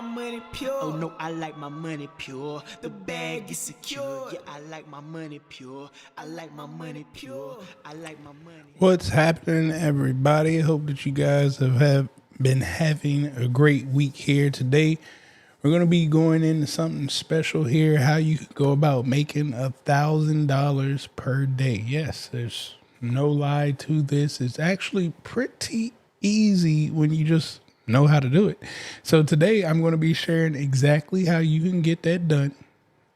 Money pure. Oh no, I like my money pure. The bag is secure. Yeah, I like my money pure. I like my money pure. I like my money. What's happening, everybody? I hope that you guys have been having a great week here. Today, we're going to be going into something special here, how you can go about making $1,000 per day. Yes, there's no lie to this. It's actually pretty easy when you just know how to do it. So today, I'm going to be sharing exactly how you can get that done.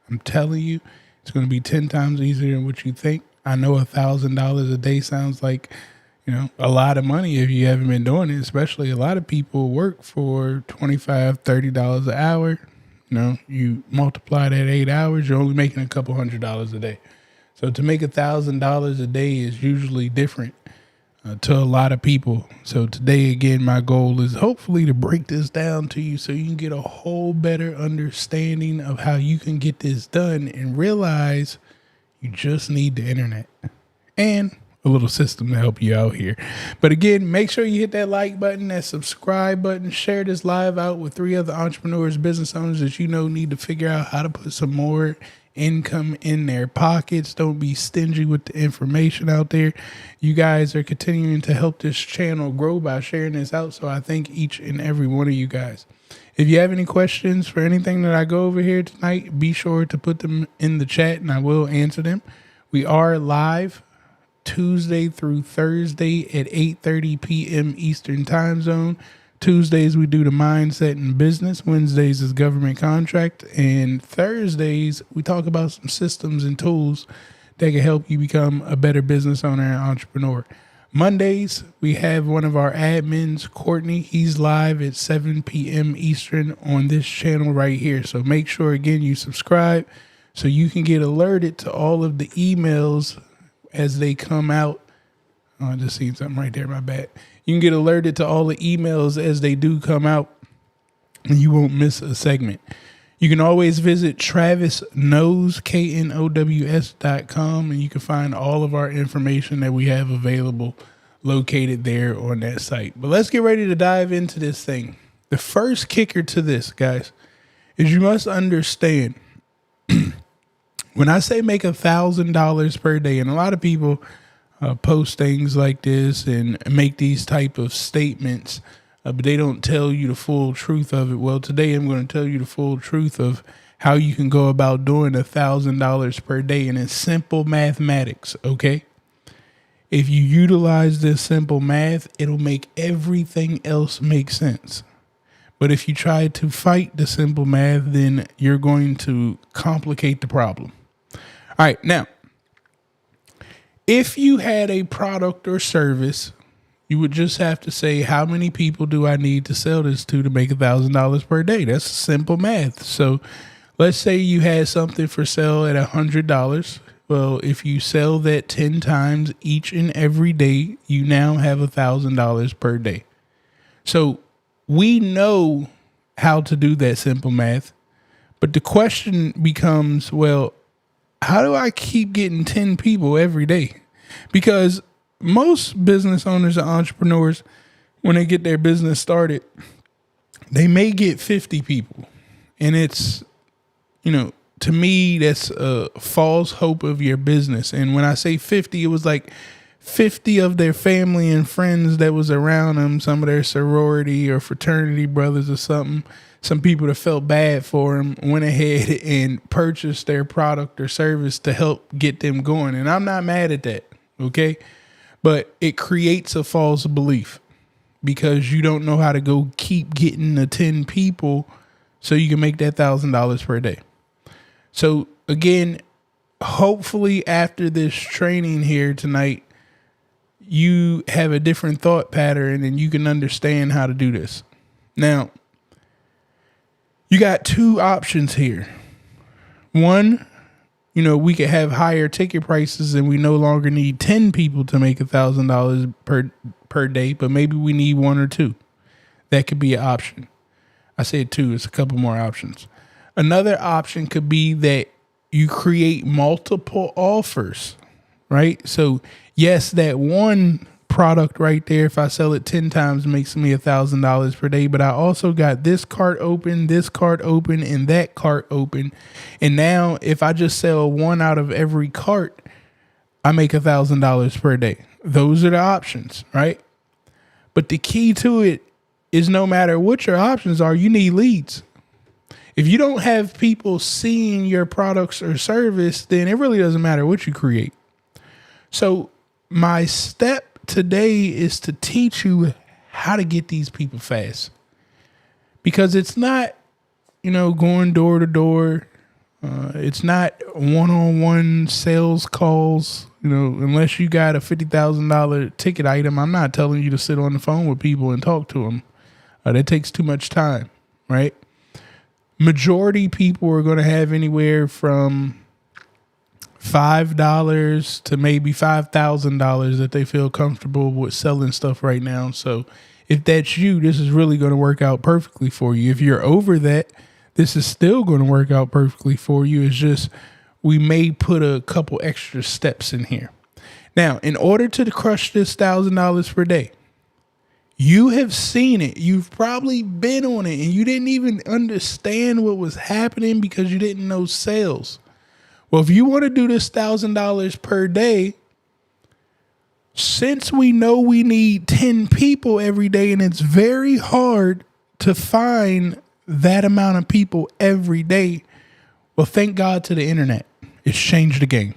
I'm telling you, it's going to be 10 times easier than what you think. I know $1,000 a day sounds like, a lot of money if you haven't been doing it, especially a lot of people work for $25, $30 an hour. You multiply that 8 hours, you're only making a couple $100 a day. So to make $1,000 a day is usually different to a lot of people. So today, again, my goal is hopefully to break this down to you so you can get a whole better understanding of how you can get this done and realize you just need the internet and a little system to help you out here. But again, make sure you hit that like button, that subscribe button, share this live out with 3 other entrepreneurs, business owners that you know need to figure out how to put some more income in their pockets. Don't be stingy with the information out there. You guys are continuing to help this channel grow by sharing this out. So I thank each and every one of you guys. If you have any questions for anything that I go over here tonight, be sure to put them in the chat and I will answer them. We are live Tuesday through Thursday at 8:30 p.m. Eastern Time Zone. Tuesdays, we do the mindset and business. Wednesdays is government contract. And Thursdays, we talk about some systems and tools that can help you become a better business owner and entrepreneur. Mondays, we have one of our admins, Courtney. He's live at 7 p.m. Eastern on this channel right here. So make sure, again, you subscribe so you can get alerted to all of the emails as they come out. Oh, I just seen something right there, my bad. You can get alerted to all the emails as they do come out, and you won't miss a segment. You can always visit TravisKnows, KNOWS.com, and you can find all of our information that we have available located there on that site. But let's get ready to dive into this thing. The first kicker to this, guys, is you must understand when I say make $1,000 per day, and a lot of people post things like this and make these type of statements, but they don't tell you the full truth of it. Well, today I'm going to tell you the full truth of how you can go about doing $1,000 per day. And it's simple mathematics, okay? If you utilize this simple math, it'll make everything else make sense. But if you try to fight the simple math, then you're going to complicate the problem. All right, now, if you had a product or service, you would just have to say, how many people do I need to sell this to make $1,000 per day? That's simple math. So let's say you had something for sale at $100. Well, if you sell that 10 times each and every day, you now have $1,000 per day. So we know how to do that simple math. But the question becomes, well, how do I keep getting 10 people every day? Because most business owners and entrepreneurs, when they get their business started, they may get 50 people. And it's, to me, that's a false hope of your business. And when I say 50, it was like 50 of their family and friends that was around them, some of their sorority or fraternity brothers or something. Some people that felt bad for them went ahead and purchased their product or service to help get them going. And I'm not mad at that, okay? But it creates a false belief because you don't know how to go keep getting the 10 people so you can make that $1,000 per day. So again, hopefully after this training here tonight, you have a different thought pattern and you can understand how to do this. Now, you got 2 options here. One, we could have higher ticket prices and we no longer need 10 people to make $1,000 per day, but maybe we need 1 or 2. That could be an option. I said 2, it's a couple more options. Another option could be that you create multiple offers, right? So yes, that one product right there. If I sell it 10 times, it makes me $1,000 per day. But I also got this cart open, and that cart open. And now if I just sell one out of every cart, I make $1,000 per day. Those are the options, right? But the key to it is no matter what your options are, you need leads. If you don't have people seeing your products or service, then it really doesn't matter what you create. So my step today is to teach you how to get these people fast, because it's not, going door to door. It's not one-on-one sales calls, unless you got a $50,000 ticket item. I'm not telling you to sit on the phone with people and talk to them. That takes too much time, right? Majority people are going to have anywhere from $5 to maybe $5,000 that they feel comfortable with selling stuff right now. So if that's you, this is really going to work out perfectly for you. If you're over that, this is still going to work out perfectly for you. It's just we may put a couple extra steps in here. Now, in order to crush this $1,000 per day, you have seen it. You've probably been on it and you didn't even understand what was happening because you didn't know sales. Well, if you want to do this $1,000 per day, since we know we need 10 people every day and it's very hard to find that amount of people every day, well, thank God to the internet. It's changed the game.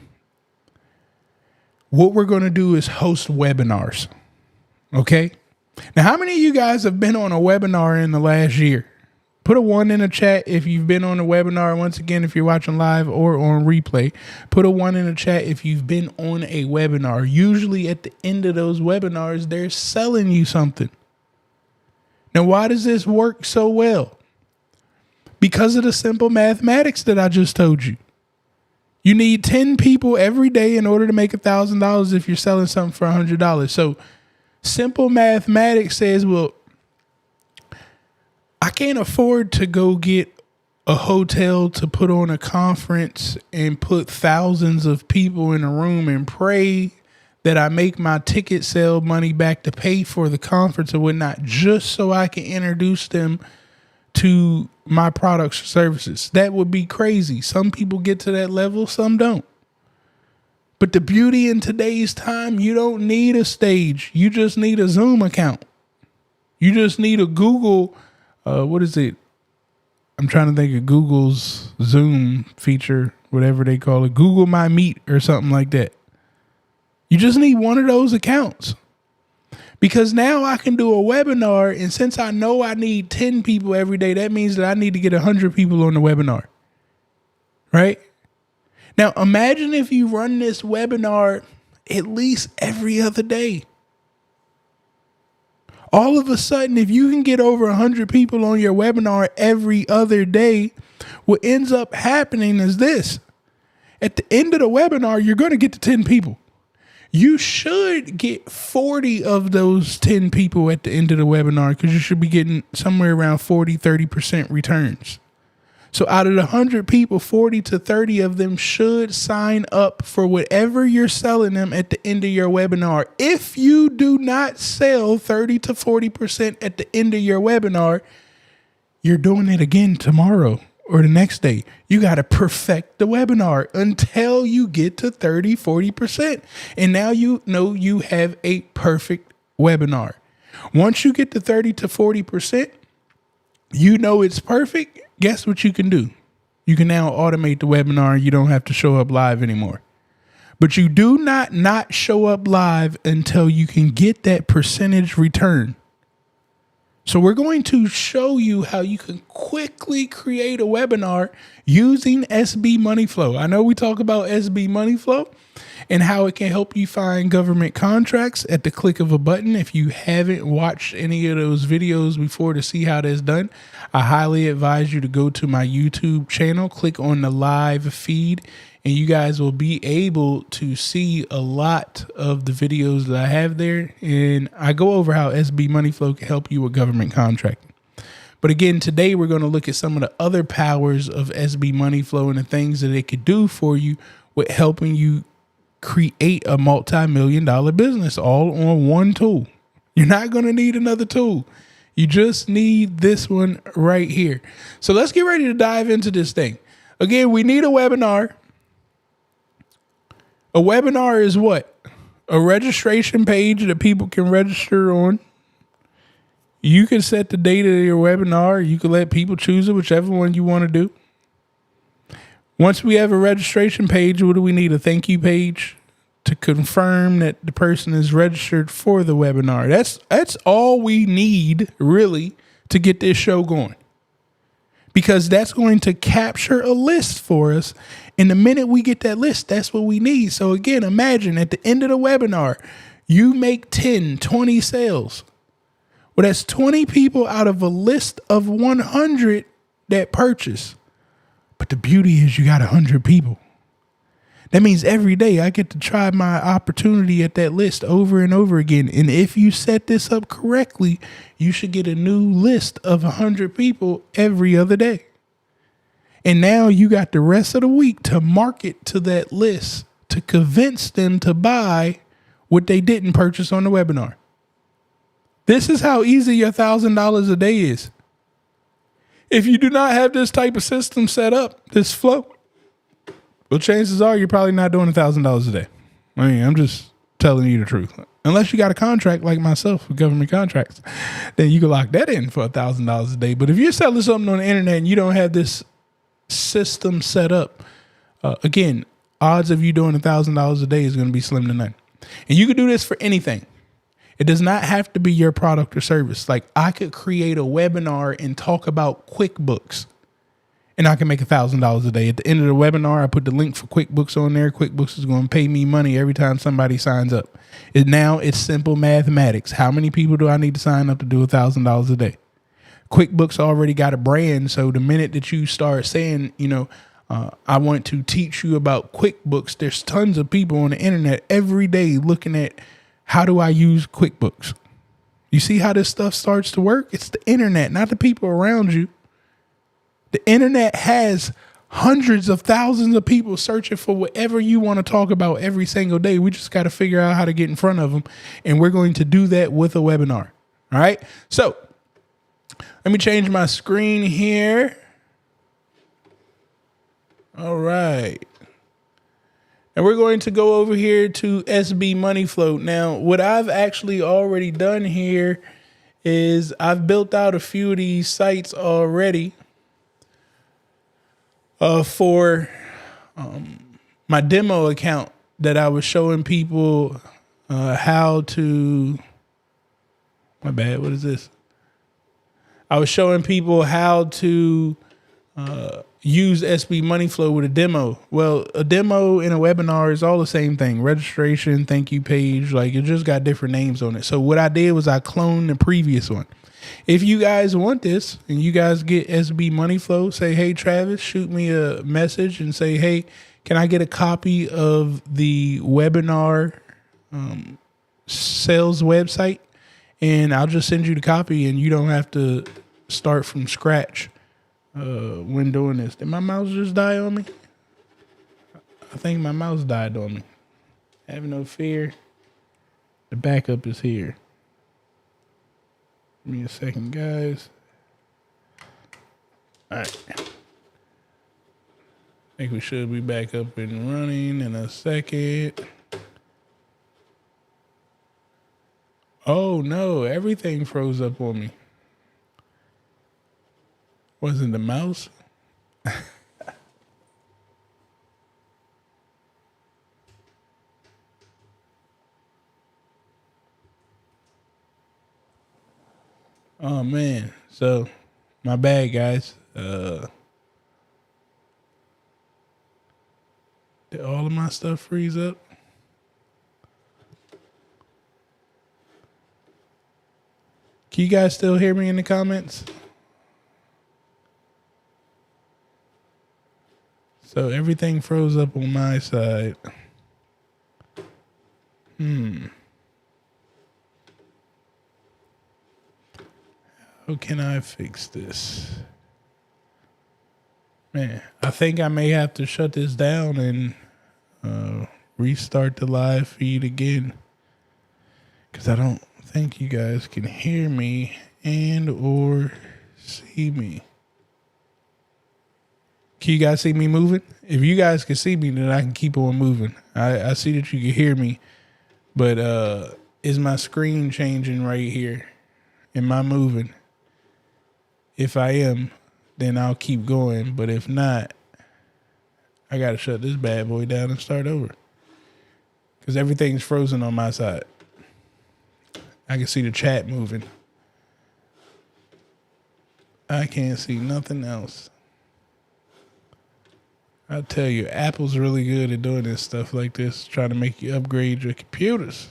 What we're going to do is host webinars. Okay? Now, how many of you guys have been on a webinar in the last year? Put a 1 in the chat if you've been on a webinar. Once again, if you're watching live or on replay, put a 1 in the chat if you've been on a webinar. Usually at the end of those webinars, they're selling you something. Now, why does this work so well? Because of the simple mathematics that I just told you. You need 10 people every day in order to make $1,000 if you're selling something for $100. So simple mathematics says, well, I can't afford to go get a hotel to put on a conference and put thousands of people in a room and pray that I make my ticket sale money back to pay for the conference or whatnot, just so I can introduce them to my products or services. That would be crazy. Some people get to that level, some don't. But the beauty in today's time, you don't need a stage. You just need a Zoom account. You just need a Google, what is it? I'm trying to think of Google's Zoom feature, whatever they call it, Google My Meet or something like that. You just need one of those accounts. Because now I can do a webinar, and since I know I need 10 people every day, that means that I need to get 100 people on the webinar. Right? Now, imagine if you run this webinar at least every other day. All of a sudden, if you can get over 100 people on your webinar every other day, what ends up happening is this. At the end of the webinar, you're going to get to 10 people. You should get 40 of those 10 people at the end of the webinar, because you should be getting somewhere around 30% returns. So out of the 100 people, 40 to 30 of them should sign up for whatever you're selling them at the end of your webinar. If you do not sell 30 to 40% at the end of your webinar, you're doing it again tomorrow or the next day. You got to perfect the webinar until you get to 30, 40%. And now you know you have a perfect webinar. Once you get to 30 to 40%, you know it's perfect. Guess what you can do? You can now automate the webinar. You don't have to show up live anymore. But you do not show up live until you can get that percentage return. So we're going to show you how you can quickly create a webinar using SB Money Flow. I know we talk about SB Money Flow and how it can help you find government contracts at the click of a button. If you haven't watched any of those videos before to see how that's done, I highly advise you to go to my YouTube channel, click on the live feed, and you guys will be able to see a lot of the videos that I have there. And I go over how SB Money Flow can help you with government contracting. But again, today we're going to look at some of the other powers of SB Money Flow and the things that it could do for you with helping you create a multi-million-dollar business all on one tool. You're not going to need another tool. You just need this one right here. So let's get ready to dive into this thing. Again, we need a webinar. A webinar is what? A registration page that people can register on. You can set the date of your webinar. You can let people choose it, whichever one you want to do. Once we have a registration page, what do we need? A thank you page to confirm that the person is registered for the webinar. That's all we need, really, to get this show going. Because that's going to capture a list for us. And the minute we get that list, that's what we need. So again, imagine at the end of the webinar, you make 10, 20 sales. Well, that's 20 people out of a list of 100 that purchase. But the beauty is you got 100 people. That means every day I get to try my opportunity at that list over and over again. And if you set this up correctly, you should get a new list of 100 people every other day. And now you got the rest of the week to market to that list to convince them to buy what they didn't purchase on the webinar. This is how easy your $1,000 a day is. If you do not have this type of system set up, this flow, well, chances are you're probably not doing $1,000 a day. I mean, I'm just telling you the truth. Unless you got a contract like myself with government contracts, then you can lock that in for $1,000 a day. But if you're selling something on the internet and you don't have this system set up, again, odds of you doing $1,000 a day is going to be slim to none. And you can do this for anything. It does not have to be your product or service. Like I could create a webinar and talk about QuickBooks and I can make $1,000 a day. At the end of the webinar, I put the link for QuickBooks on there. QuickBooks is going to pay me money every time somebody signs up. Now it's simple mathematics. How many people do I need to sign up to do $1,000 a day? QuickBooks already got a brand. So the minute that you start saying, I want to teach you about QuickBooks, there's tons of people on the internet every day looking at how do I use QuickBooks? You see how this stuff starts to work? It's the internet, not the people around you. The internet has hundreds of thousands of people searching for whatever you want to talk about every single day. We just got to figure out how to get in front of them. And we're going to do that with a webinar. All right. So let me change my screen here. All right. And we're going to go over here to SB Money Float. Now, what I've actually already done here is I've built out a few of these sites already for my demo account that I was showing people how to. My bad. What is this? I was showing people how to use SB Money Flow with a demo. Well, a demo and a webinar is all the same thing. Registration, thank you page, like it just got different names on it. So what I did was I cloned the previous one. If you guys want this and you guys get SB Money Flow, say, hey, Travis, shoot me a message and say, hey, can I get a copy of the webinar sales website? And I'll just send you the copy and you don't have to start from scratch when doing this. Did my mouse just die on me? I think my mouse died on me. Have no fear. The backup is here. Give me a second, guys. All right. I think we should be back up and running in a second. Oh no, everything froze up on me. Wasn't the mouse? Oh man. So my bad, guys. Did all of my stuff freeze up? Can you guys still hear me in the comments? So everything froze up on my side. How can I fix this? Man, I think I may have to shut this down and restart the live feed again, because I don't think you guys can hear me and or see me. Can you guys see me moving? If you guys can see me, then I can keep on moving. I see that you can hear me, but is my screen changing right here? Am I moving? If I am, then I'll keep going. But if not, I got to shut this bad boy down and start over, because everything's frozen on my side. I can see the chat moving. I can't see nothing else. I tell you, Apple's really good at doing this stuff like this, trying to make you upgrade your computers.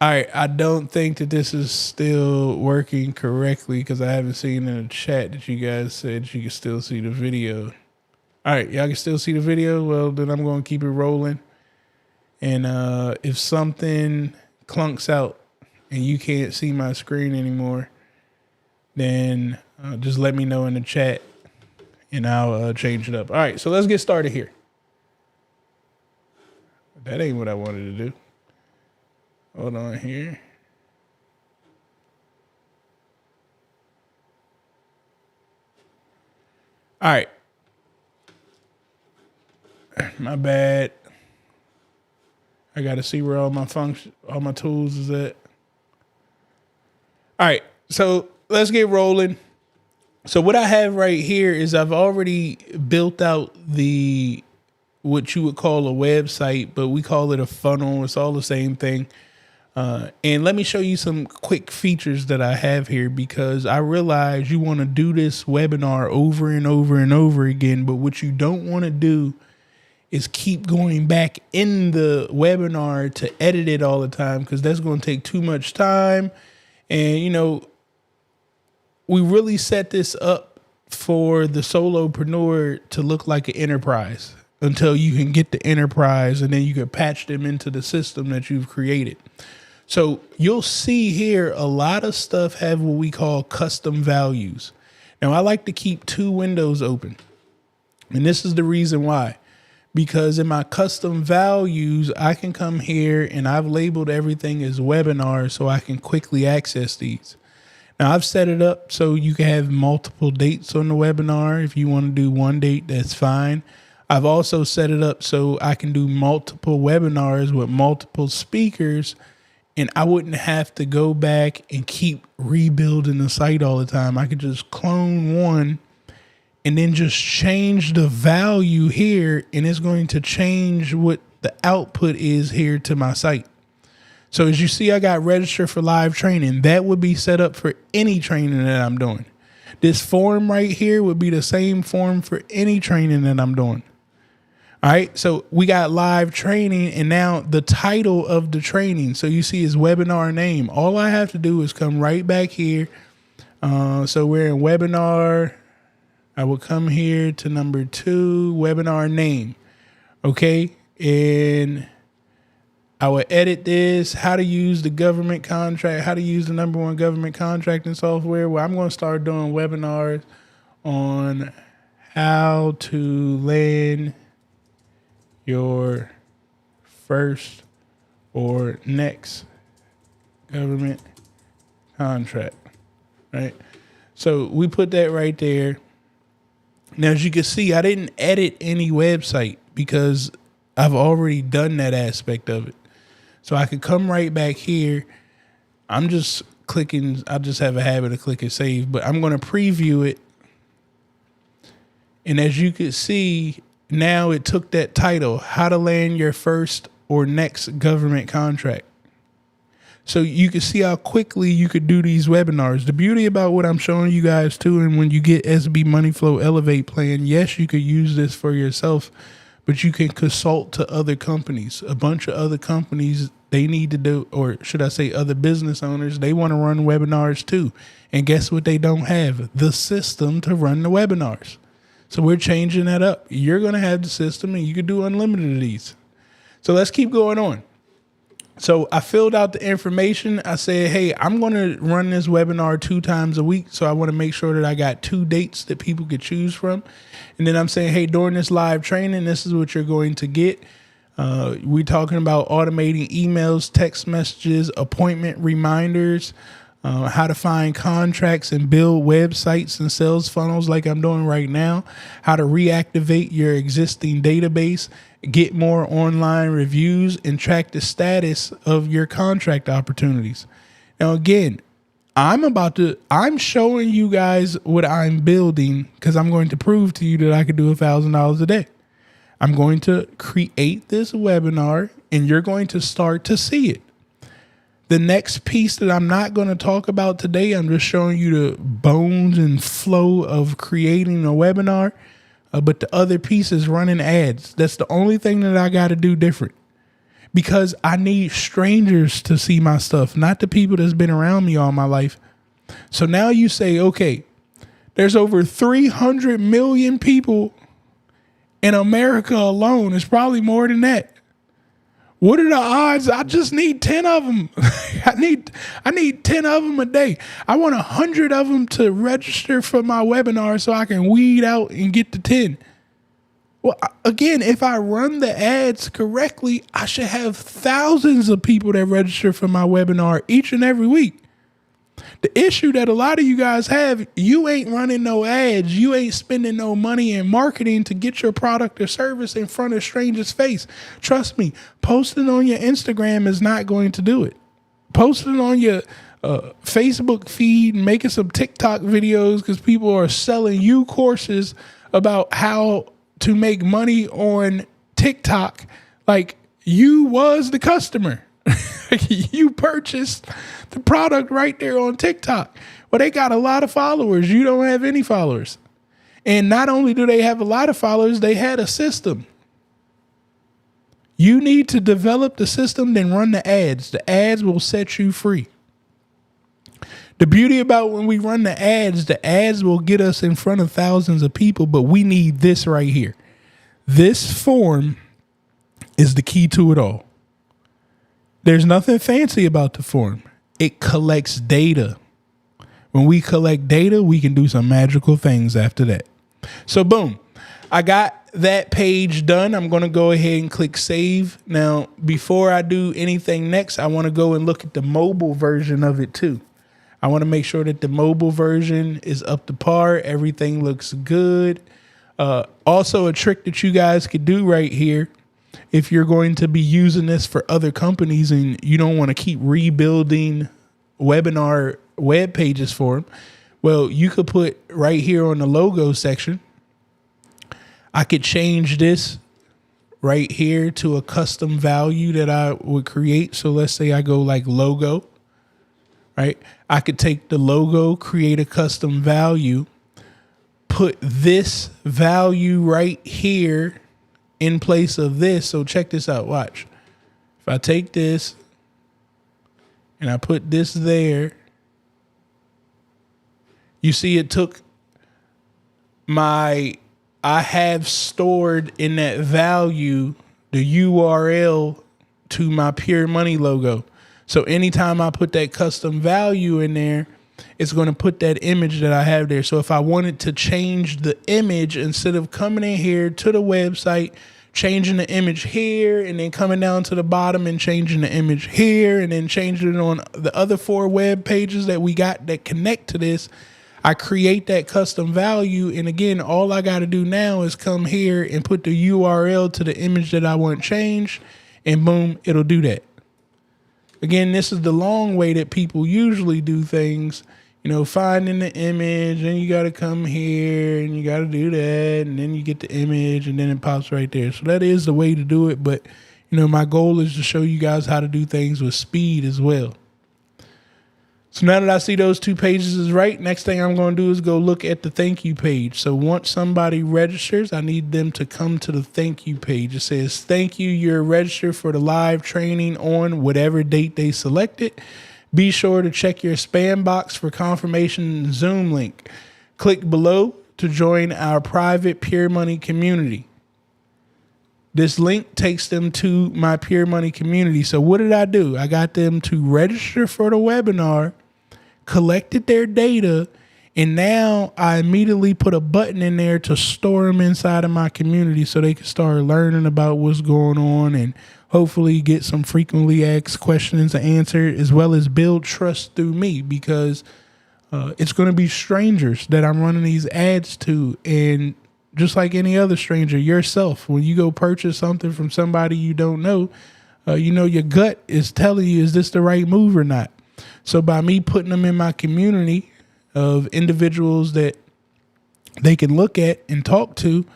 All right, I don't think that this is still working correctly, because I haven't seen in the chat that you guys said you can still see the video. All right, y'all can still see the video? Well, then I'm going to keep it rolling. And if something clunks out and you can't see my screen anymore, then just let me know in the chat and I'll change it up. All right, so let's get started here. That ain't what I wanted to do. Hold on here. All right. My bad. I got to see where all my tools is at. All right, so let's get rolling. So what I have right here is I've already built out what you would call a website, but we call it a funnel. It's all the same thing. And let me show you some quick features that I have here, because I realize you want to do this webinar over and over and over again. But what you don't want to do is keep going back in the webinar to edit it all the time, because that's going to take too much time. And, you know, we really set this up for the solopreneur to look like an enterprise until you can get the enterprise, and then you can patch them into the system that you've created. So you'll see here a lot of stuff have what we call custom values. Now, I like to keep 2 windows open, and this is the reason why. Because in my custom values, I can come here and I've labeled everything as webinar so I can quickly access these. Now, I've set it up so you can have multiple dates on the webinar. If you want to do one date, that's fine. I've also set it up so I can do multiple webinars with multiple speakers, and I wouldn't have to go back and keep rebuilding the site all the time. I could just clone one and then just change the value here, and it's going to change what the output is here to my site. So as you see, I got registered for live training. That would be set up for any training that I'm doing. This form right here would be the same form for any training that I'm doing. All right, so we got live training, and now the title of the training. So you see his webinar name. All I have to do is come right back here. So we're in webinar. I will come here to number 2, webinar name. Okay, and I will edit this, how to use the government contract, how to use the #1 government contracting software. Well, I'm going to start doing webinars on how to land your first or next government contract, right? So we put that right there. Now, as you can see, I didn't edit any website because I've already done that aspect of it. So I could come right back here. I'm just clicking. I just have a habit of clicking save, but I'm going to preview it. And as you can see, now it took that title, how to land your first or next government contract. So you can see how quickly you could do these webinars. The beauty about what I'm showing you guys too, and when you get SB Money Flow Elevate plan, yes, you could use this for yourself, but you can consult to other companies. A bunch of other companies, they need to do, or should I say other business owners, they want to run webinars too. And guess what they don't have? The system to run the webinars. So we're changing that up. You're going to have the system, and you can do unlimited of these. So let's keep going on. So I filled out the information. I said, hey, I'm going to run this webinar 2 times a week. So I want to make sure that I got 2 dates that people could choose from. And then I'm saying, hey, during this live training, this is what you're going to get. We're talking about automating emails, text messages, appointment reminders, how to find contracts and build websites and sales funnels like I'm doing right now, how to reactivate your existing database, get more online reviews, and track the status of your contract opportunities. Now, again, I'm showing you guys what I'm building because I'm going to prove to you that I could do $1,000 a day. I'm going to create this webinar and you're going to start to see it. The next piece that I'm not going to talk about today, I'm just showing you the bones and flow of creating a webinar. But the other piece is running ads. That's the only thing that I got to do different. Because I need strangers to see my stuff, not the people that's been around me all my life. So now you say, okay, there's over 300 million people in America alone. It's probably more than that. What are the odds? I just need 10 of them. I need 10 of them a day. I want 100 of them to register for my webinar so I can weed out and get to 10. Well, again, if I run the ads correctly, I should have thousands of people that register for my webinar each and every week. The issue that a lot of you guys have, you ain't running no ads. You ain't spending no money in marketing to get your product or service in front of strangers' face. Trust me, posting on your Instagram is not going to do it. Posting on your Facebook feed and making some TikTok videos because people are selling you courses about how to make money on TikTok, like you was the customer. You purchased the product right there on TikTok. Well, they got a lot of followers. You don't have any followers. And not only do they have a lot of followers, they had a system. You need to develop the system, then run the ads. The ads will set you free. The beauty about when we run the ads will get us in front of thousands of people, but we need this right here. This form is the key to it all. There's nothing fancy about the form. It collects data. When we collect data, we can do some magical things after that. So boom, I got that page done. I'm going to go ahead and click save. Now, before I do anything next, I want to go and look at the mobile version of it too. I want to make sure that the mobile version is up to par. Everything looks good. Also, a trick that you guys could do right here, if you're going to be using this for other companies and you don't want to keep rebuilding webinar web pages for them, well, you could put right here on the logo section, I could change this right here to a custom value that I would create. So let's say I go like logo, right? I could take the logo, create a custom value, put this value right here in place of this. So check this out. Watch. If I take this and I put this there, you see it took I have stored in that value the URL to my Pure Money logo. So anytime I put that custom value in there, it's going to put that image that I have there. So if I wanted to change the image, instead of coming in here to the website, changing the image here, and then coming down to the bottom and changing the image here, and then changing it on the other 4 web pages that we got that connect to this, I create that custom value. And again, all I got to do now is come here and put the URL to the image that I want changed, and boom, it'll do that. Again, this is the long way that people usually do things, you know, finding the image, and you got to come here and you got to do that, and then you get the image and then it pops right there. So that is the way to do it. But, you know, my goal is to show you guys how to do things with speed as well. So now that I see those 2 pages is right, next thing I'm going to do is go look at the thank you page. So once somebody registers, I need them to come to the thank you page. It says, thank you, you're registered for the live training on whatever date they selected. Be sure to check your spam box for confirmation Zoom link. Click below to join our private Pure Money community. This link takes them to my Pure Money community. So what did I do? I got them to register for the webinar, collected their data, And now I immediately put a button in there to store them inside of my community so they can start learning about what's going on and hopefully get some frequently asked questions answered, as well as build trust through me, because it's going to be strangers that I'm running these ads to. And just like any other stranger, yourself, when you go purchase something from somebody you don't know, your gut is telling you, is this the right move or not? So by me putting them in my community of individuals that they can look at and talk to,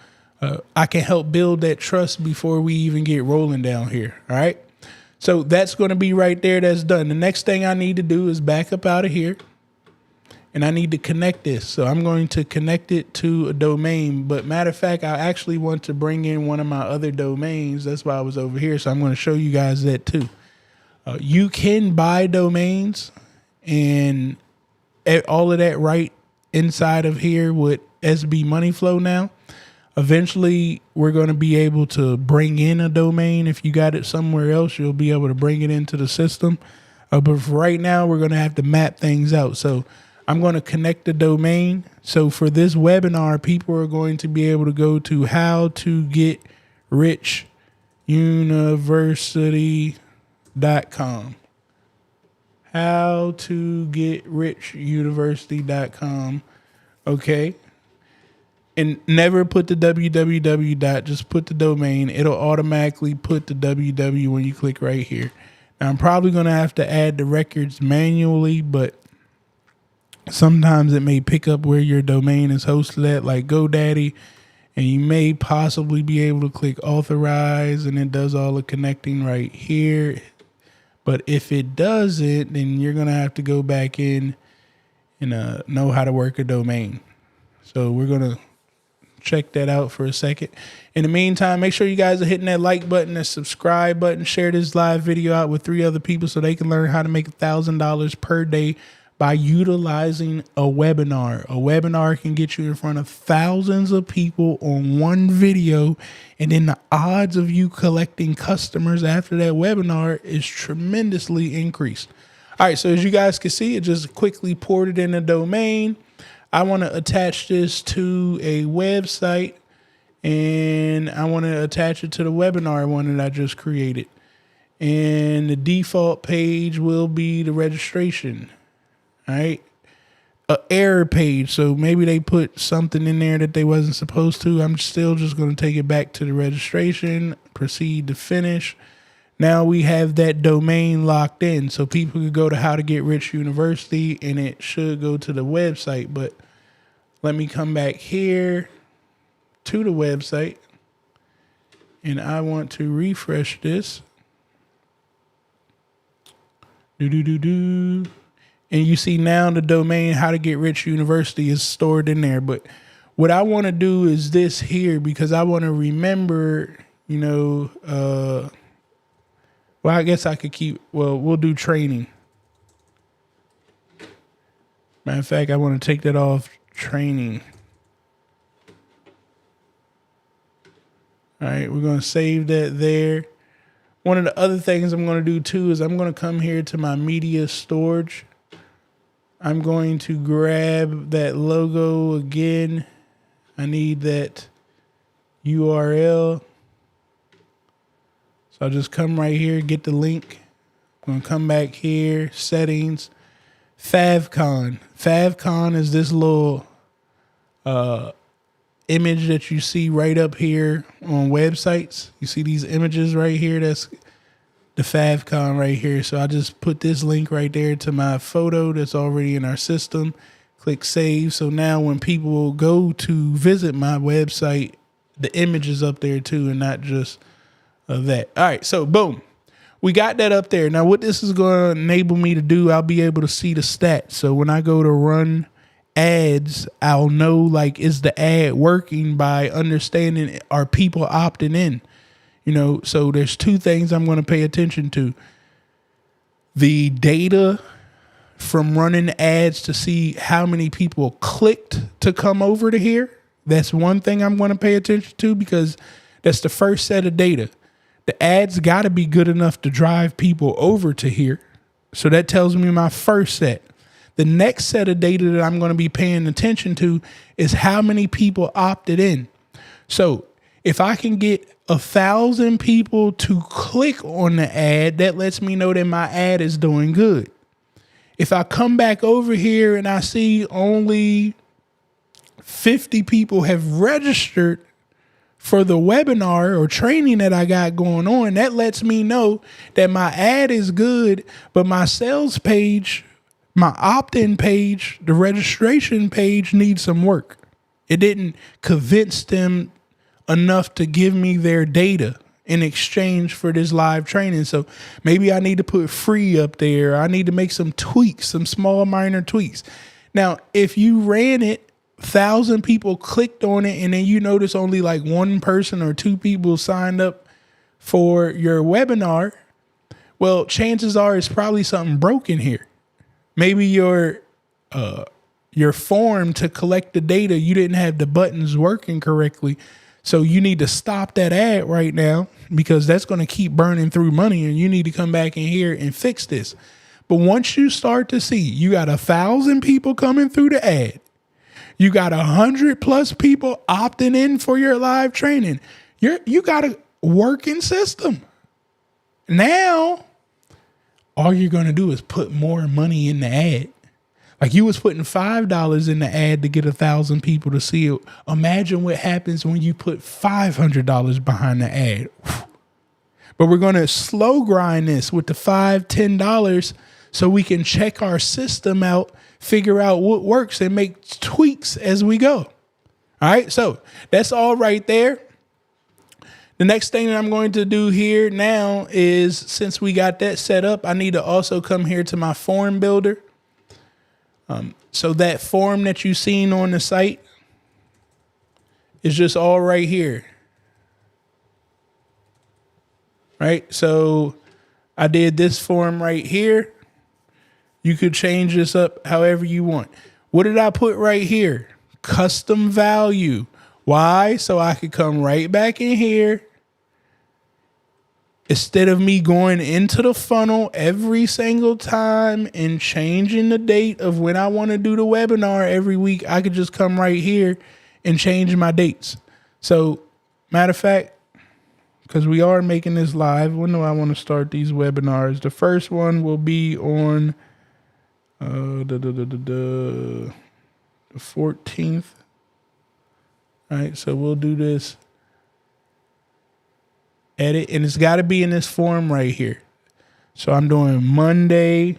I can help build that trust before we even get rolling down here. All right. So that's going to be right there. That's done. The next thing I need to do is back up out of here, and I need to connect this. So I'm going to connect it to a domain. But matter of fact, I actually want to bring in one of my other domains. That's why I was over here. So I'm going to show you guys that too. You can buy domains and all of that right inside of here with SB Money Flow now. Eventually, we're going to be able to bring in a domain. If you got it somewhere else, you'll be able to bring it into the system. But for right now, we're going to have to map things out. So I'm going to connect the domain. So for this webinar, people are going to be able to go to howtogetrichuniversity.com. howtogetrichuniversity.com. Okay. And never put the www dot, just put the domain. It'll automatically put the www when you click right here. Now, I'm probably going to have to add the records manually, but sometimes it may pick up where your domain is hosted at, like GoDaddy, and you may possibly be able to click authorize, and it does all the connecting right here. But if it doesn't, then you're going to have to go back in and know how to work a domain. So we're going to check that out for a second. In the meantime, make sure you guys are hitting that like button, that subscribe button, share this live video out with 3 other people so they can learn how to make $1,000 per day by utilizing a webinar. A webinar can get you in front of thousands of people on one video, and then the odds of you collecting customers after that webinar is tremendously increased. All right, so as you guys can see, it just quickly ported in the domain. I want to attach this to a website, and I want to attach it to the webinar one that I just created. And the default page will be the registration. All right. An error page. So maybe they put something in there that they wasn't supposed to. I'm still just going to take it back to the registration, proceed to finish. Now we have that domain locked in, so people could go to How to Get Rich University, and it should go to the website. But let me come back here to the website, and I want to refresh this. And you see now the domain How to Get Rich University is stored in there. But what I want to do is this here, because I want to remember, well, I guess I could we'll do training. Matter of fact, I want to take that off, training. All right, we're going to save that there. One of the other things I'm going to do too is I'm going to come here to my media storage. I'm going to grab that logo again. I need that URL. So I'll just come right here, get the link. I'm going to come back here, settings, Favcon. Favcon is this little image that you see right up here on websites. You see these images right here? That's the Favcon right here. So I just put this link right there to my photo that's already in our system. Click save. So now when people go to visit my website, the image is up there too, and not just that. All right, so boom, we got that up there. Now what this is going to enable me to do, I'll be able to see the stats. So when I go to run ads, I'll know, like, is the ad working by understanding, are people opting in? So there's 2 things I'm going to pay attention to. The data from running ads to see how many people clicked to come over to here. That's one thing I'm going to pay attention to, because that's the first set of data. The ads got to be good enough to drive people over to here. So that tells me my first set. The next set of data that I'm going to be paying attention to is how many people opted in. So if I can get 1,000 people to click on the ad, that lets me know that my ad is doing good. If I come back over here and I see only 50 people have registered for the webinar or training that I got going on, that lets me know that my ad is good, but my sales page, my opt-in page, the registration page needs some work. It didn't convince them enough to give me their data in exchange for this live training. So maybe I need to put free up there. I need to make some tweaks, some small minor tweaks. Now, if you ran it, 1,000 people clicked on it, and then you notice only like one person or two people signed up for your webinar, well, chances are it's probably something broken here. Maybe your form to collect the data, you didn't have the buttons working correctly. So you need to stop that ad right now, because that's going to keep burning through money, and you need to come back in here and fix this. But once you start to see you got 1,000 people coming through the ad, you got 100+ people opting in for your live training, you got a working system. Now, all you're going to do is put more money in the ad. Like you was putting $5 in the ad to get 1,000 people to see it. Imagine what happens when you put $500 behind the ad. But we're going to slow grind this with the $5, $10 so we can check our system out, figure out what works, and make tweaks as we go. All right, so that's all right there. The next thing that I'm going to do here now is, since we got that set up, I need to also come here to my form builder. So that form that you've seen on the site is just all right here. Right? So I did this form right here. You could change this up however you want. What did I put right here? Custom value. Why? So I could come right back in here. Instead of me going into the funnel every single time and changing the date of when I want to do the webinar every week, I could just come right here and change my dates. So, matter of fact, because we are making this live, when do I want to start these webinars? The first one will be on the 14th. All right, so we'll do this. Edit, and it's got to be in this form right here. So I'm doing Monday,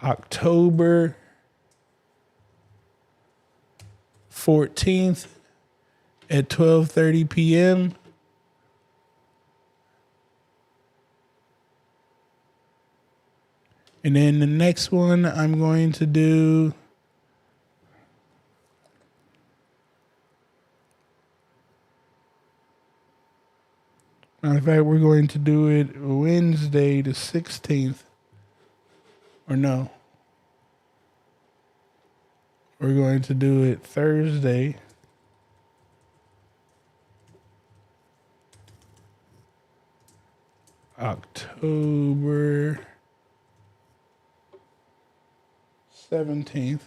October 14th at 12:30 p.m. And then the next one I'm going to do matter of fact, we're going to do it Wednesday the 16th. Or no. We're going to do it Thursday. October 17th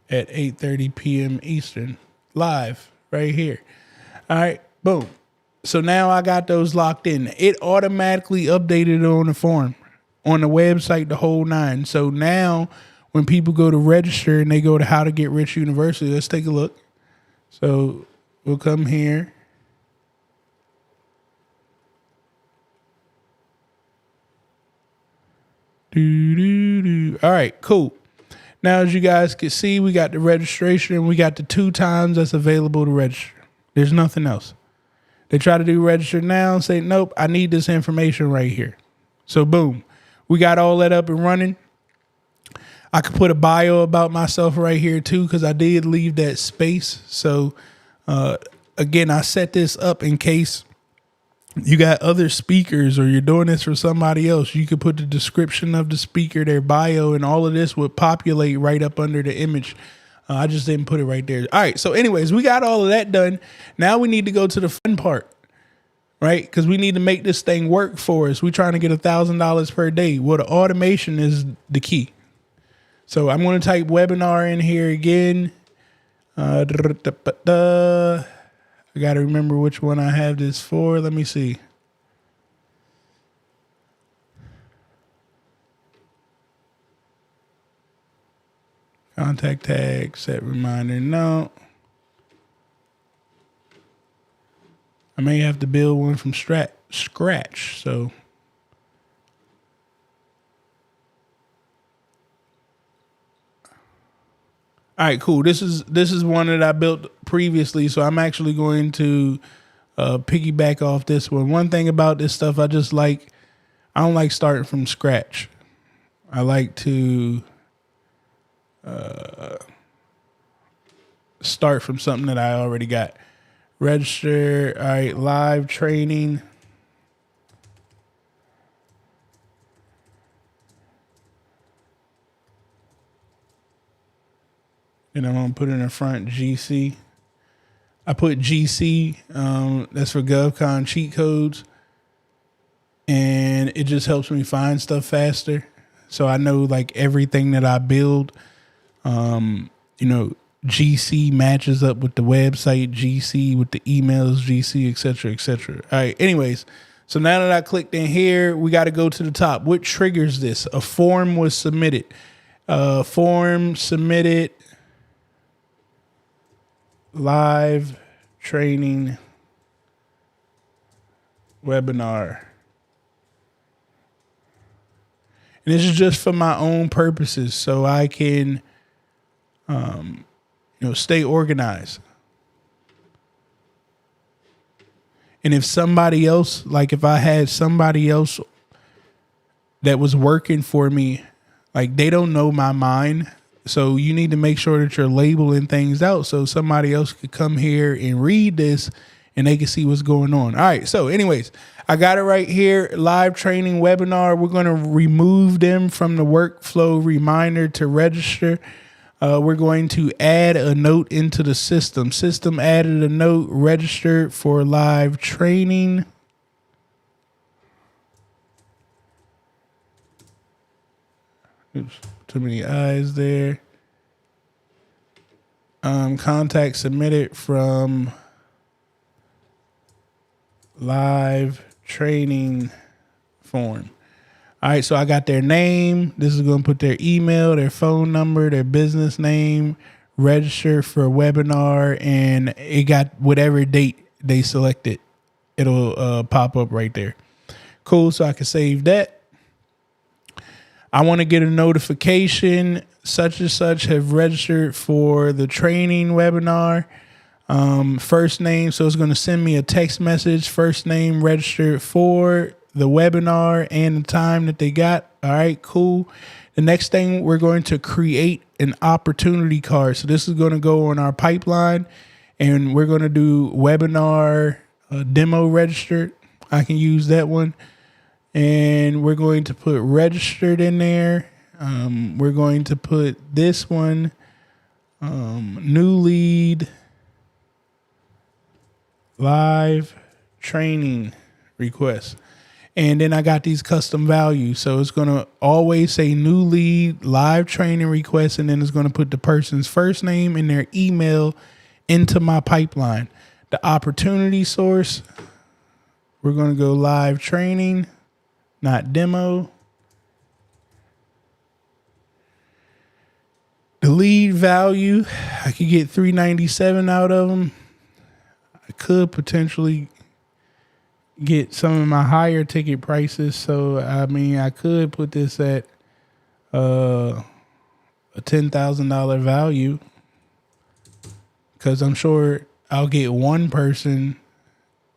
at 8:30 p.m. Eastern, live right here. All right, boom. So now I got those locked in. It automatically updated on the form, on the website, the whole nine. So now when people go to register and they go to How to Get Rich University, let's take a look. So we'll come here. All right, cool. Now, as you guys can see, we got the registration and we got the 2 times that's available to register. There's nothing else. They try to do register now and say, nope, I need this information right here. So boom, we got all that up and running. I could put a bio about myself right here too, because I did leave that space. So again, I set this up in case you got other speakers or you're doing this for somebody else. You could put the description of the speaker, their bio, and all of this would populate right up under the image. I just didn't put it right there. All right. So anyways, we got all of that done. Now we need to go to the fun part. right? Because we need to make this thing work for us. We're trying to get $1,000 per day. Well, the automation is the key. So I'm going to type webinar in here again. I got to remember which one I have this for. Let me see. Contact tag, set reminder. No. I may have to build one from scratch. So all right, cool. This is one that I built previously, so I'm actually going to piggyback off this one. One thing about this stuff, I don't like starting from scratch. I like to start from something that I already got. Register. All right, live training. And I'm going to put in the front GC. I put GC. That's for GovCon cheat codes. And it just helps me find stuff faster. So I know like everything that I build, GC matches up with the website, GC with the emails, GC, et cetera, et cetera. All right. Anyways, so now that I clicked in here, we got to go to the top. What triggers this? A form was submitted. Form submitted. Live training webinar. And this is just for my own purposes, so I can, stay organized. And if somebody else, like if I had somebody else that was working for me, like they don't know my mind. So you need to make sure that you're labeling things out so somebody else could come here and read this and they can see what's going on. All right. So anyways, I got it right here. Live training webinar. We're going to remove them from the workflow reminder to register. We're going to add a note into the system. System added a note, registered for live training. Oops, too many eyes there. Contact submitted from live training form. All right, so I got their name. This is going to put their email, their phone number, their business name, register for a webinar, and it got whatever date they selected. It'll pop up right there. Cool, so I can save that. I want to get a notification, such and such have registered for the training webinar. First name, so it's going to send me a text message. First name registered for the webinar and the time that they got. All right, cool. The next thing, we're going to create an opportunity card. So this is going to go on our pipeline, and we're going to do webinar demo registered. I can use that one. And we're going to put registered in there. We're going to put this one, new lead, live training request. And then I got these custom values. So it's going to always say new lead, live training request, and then it's going to put the person's first name and their email into my pipeline. The opportunity source, we're going to go live training, not demo. The lead value, I could get $397 out of them. I could potentially get some of my higher ticket prices. So, I mean, I could put this at a $10,000 value, because I'm sure I'll get one person.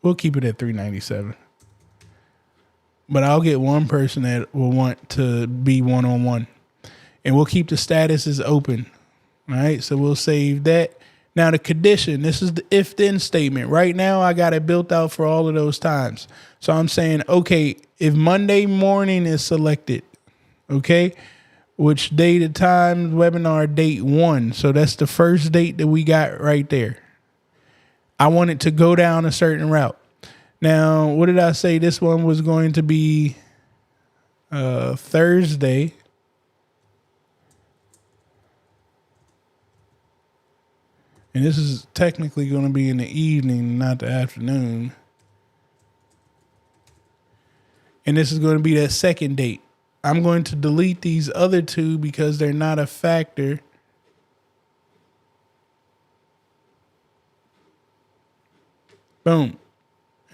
We'll keep it at $397. But I'll get one person that will want to be one-on-one. And we'll keep the statuses open. All right, so we'll save that. Now the condition, this is the if-then statement. Right now, I got it built out for all of those times. So I'm saying, okay, if Monday morning is selected, okay, which date and time, webinar date 1. So that's the first date that we got right there. I want it to go down a certain route. Now, what did I say? This one was going to be Thursday. And this is technically going to be in the evening, not the afternoon. And this is going to be that second date. I'm going to delete these other two because they're not a factor. Boom.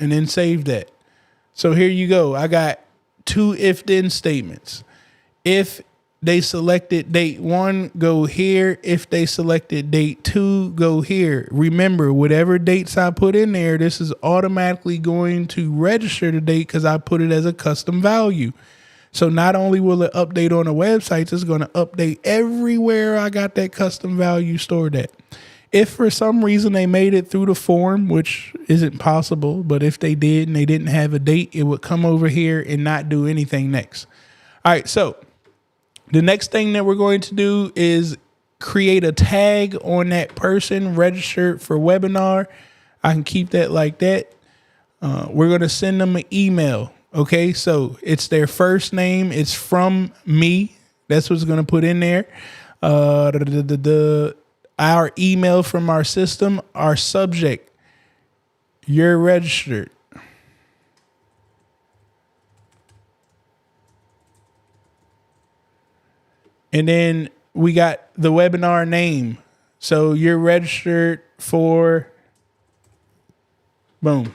And then save that. So here you go. I got two if-then statements. If they selected date 1, go here. If they selected date 2, go here. Remember, whatever dates I put in there, this is automatically going to register the date because I put it as a custom value. So not only will it update on the websites, it's going to update everywhere I got that custom value stored at. If for some reason they made it through the form, which isn't possible, but if they did and they didn't have a date, it would come over here and not do anything next. All right, so the next thing that we're going to do is create a tag on that person registered for webinar. I can keep that like that. We're going to send them an email. Okay, so it's their first name. It's from me. That's what's going to put in there. Our email from our system, our subject, you're registered. And then we got the webinar name. So you're registered for, boom.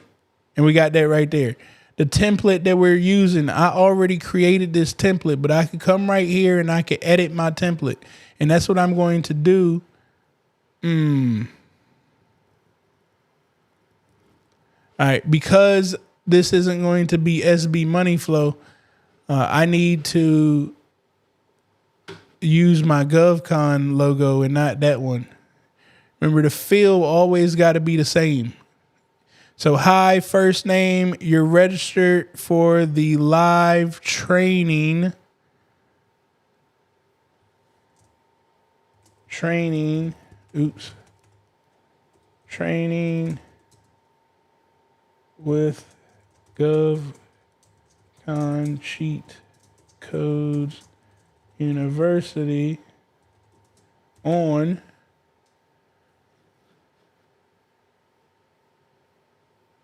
And we got that right there. The template that we're using, I already created this template, but I could come right here and I could edit my template. And that's what I'm going to do. All right, because this isn't going to be SB Money Flow, I need to use my GovCon logo and not that one. Remember, the field always got to be the same. So, hi, first name, you're registered for the live training. Training with GovCon Cheat Codes University on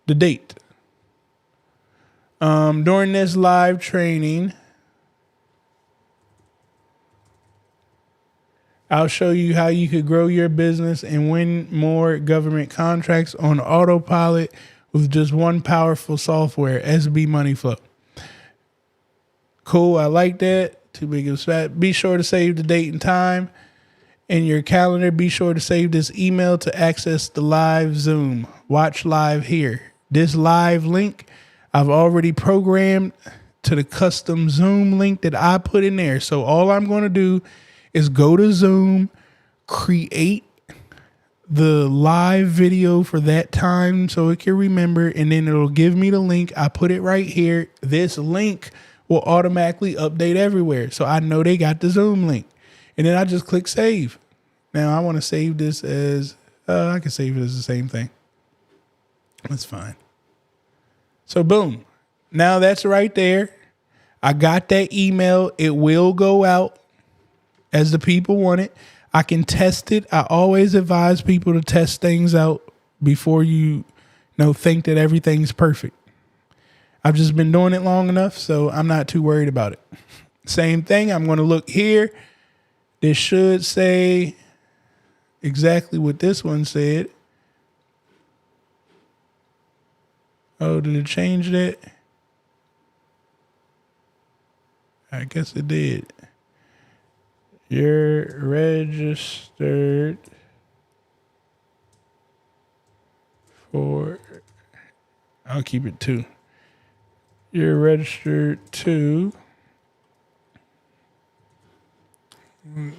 the date. During this live training, I'll show you how you could grow your business and win more government contracts on autopilot with just one powerful software, SB Money Flow. Cool, I like that. Too big of a spat. Be sure to save the date and time in your calendar. Be sure to save this email to access the live Zoom. Watch live here. This live link I've already programmed to the custom Zoom link that I put in there. So all I'm going to do is go to Zoom, create the live video for that time so it can remember, and then it'll give me the link. I put it right here. This link will automatically update everywhere. So I know they got the Zoom link. And then I just click save. Now I want to save this as, I can save it as the same thing. That's fine. So boom. Now that's right there. I got that email. It will go out as the people want it. I can test it. I always advise people to test things out before you think that everything's perfect. I've just been doing it long enough, so I'm not too worried about it. Same thing. I'm going to look here. This should say exactly what this one said. Oh, did it change that? I guess it did. You're registered for, I'll keep it 2. You're registered to,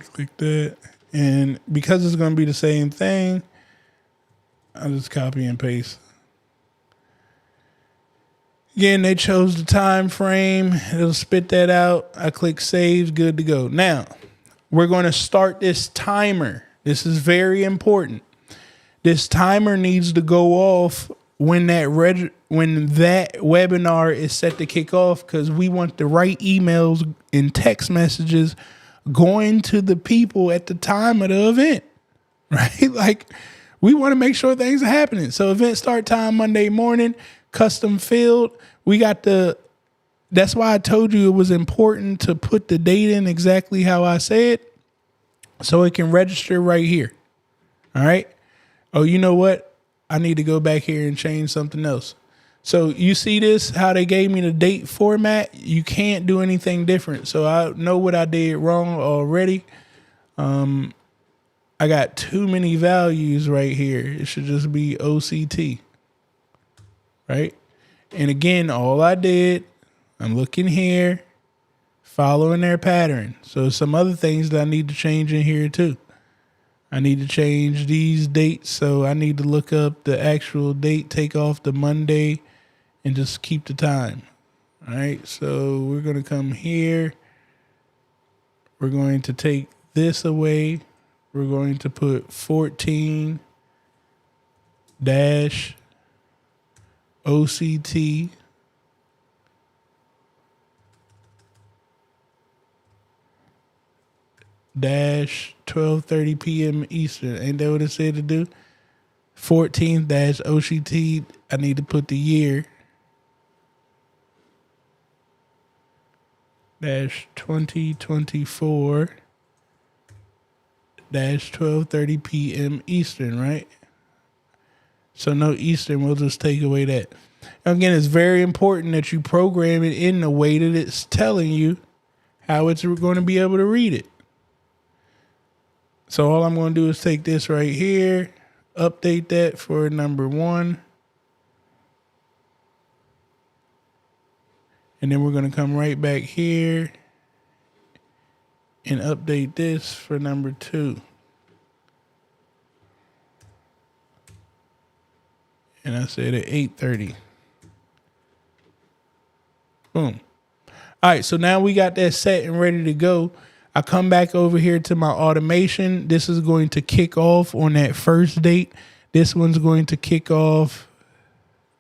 click that. And because it's going to be the same thing, I'll just copy and paste. Again, they chose the time frame. It'll spit that out. I click save, good to go. Now, we're going to start this timer. This is very important. This timer needs to go off when that when that webinar is set to kick off, because we want the right emails and text messages going to the people at the time of the event, right? Like, we want to make sure things are happening. So event start time Monday morning, custom field. That's why I told you it was important to put the date in exactly how I said, so it can register right here. All right. Oh, you know what? I need to go back here and change something else. So you see this, how they gave me the date format? You can't do anything different. So I know what I did wrong already. I got too many values right here. It should just be OCT, right? And again, all I did, I'm looking here, following their pattern. So some other things that I need to change in here too. I need to change these dates. So I need to look up the actual date, take off the Monday, and just keep the time. All right. So we're going to come here. We're going to take this away. We're going to put 14 dash OCT dash 12:30 p.m. Eastern. Ain't that what it said to do? 14 dash OCT. I need to put the year dash 2024 dash 12:30 p.m. Eastern, right? So no Eastern, we'll just take away that. Again, it's very important that you program it in the way that it's telling you how it's going to be able to read it. So all I'm going to do is take this right here, update that for number 1. And then we're going to come right back here and update this for number 2. And I said at 8:30. Boom. All right, so now we got that set and ready to go. I come back over here to my automation. This is going to kick off on that first date. This one's going to kick off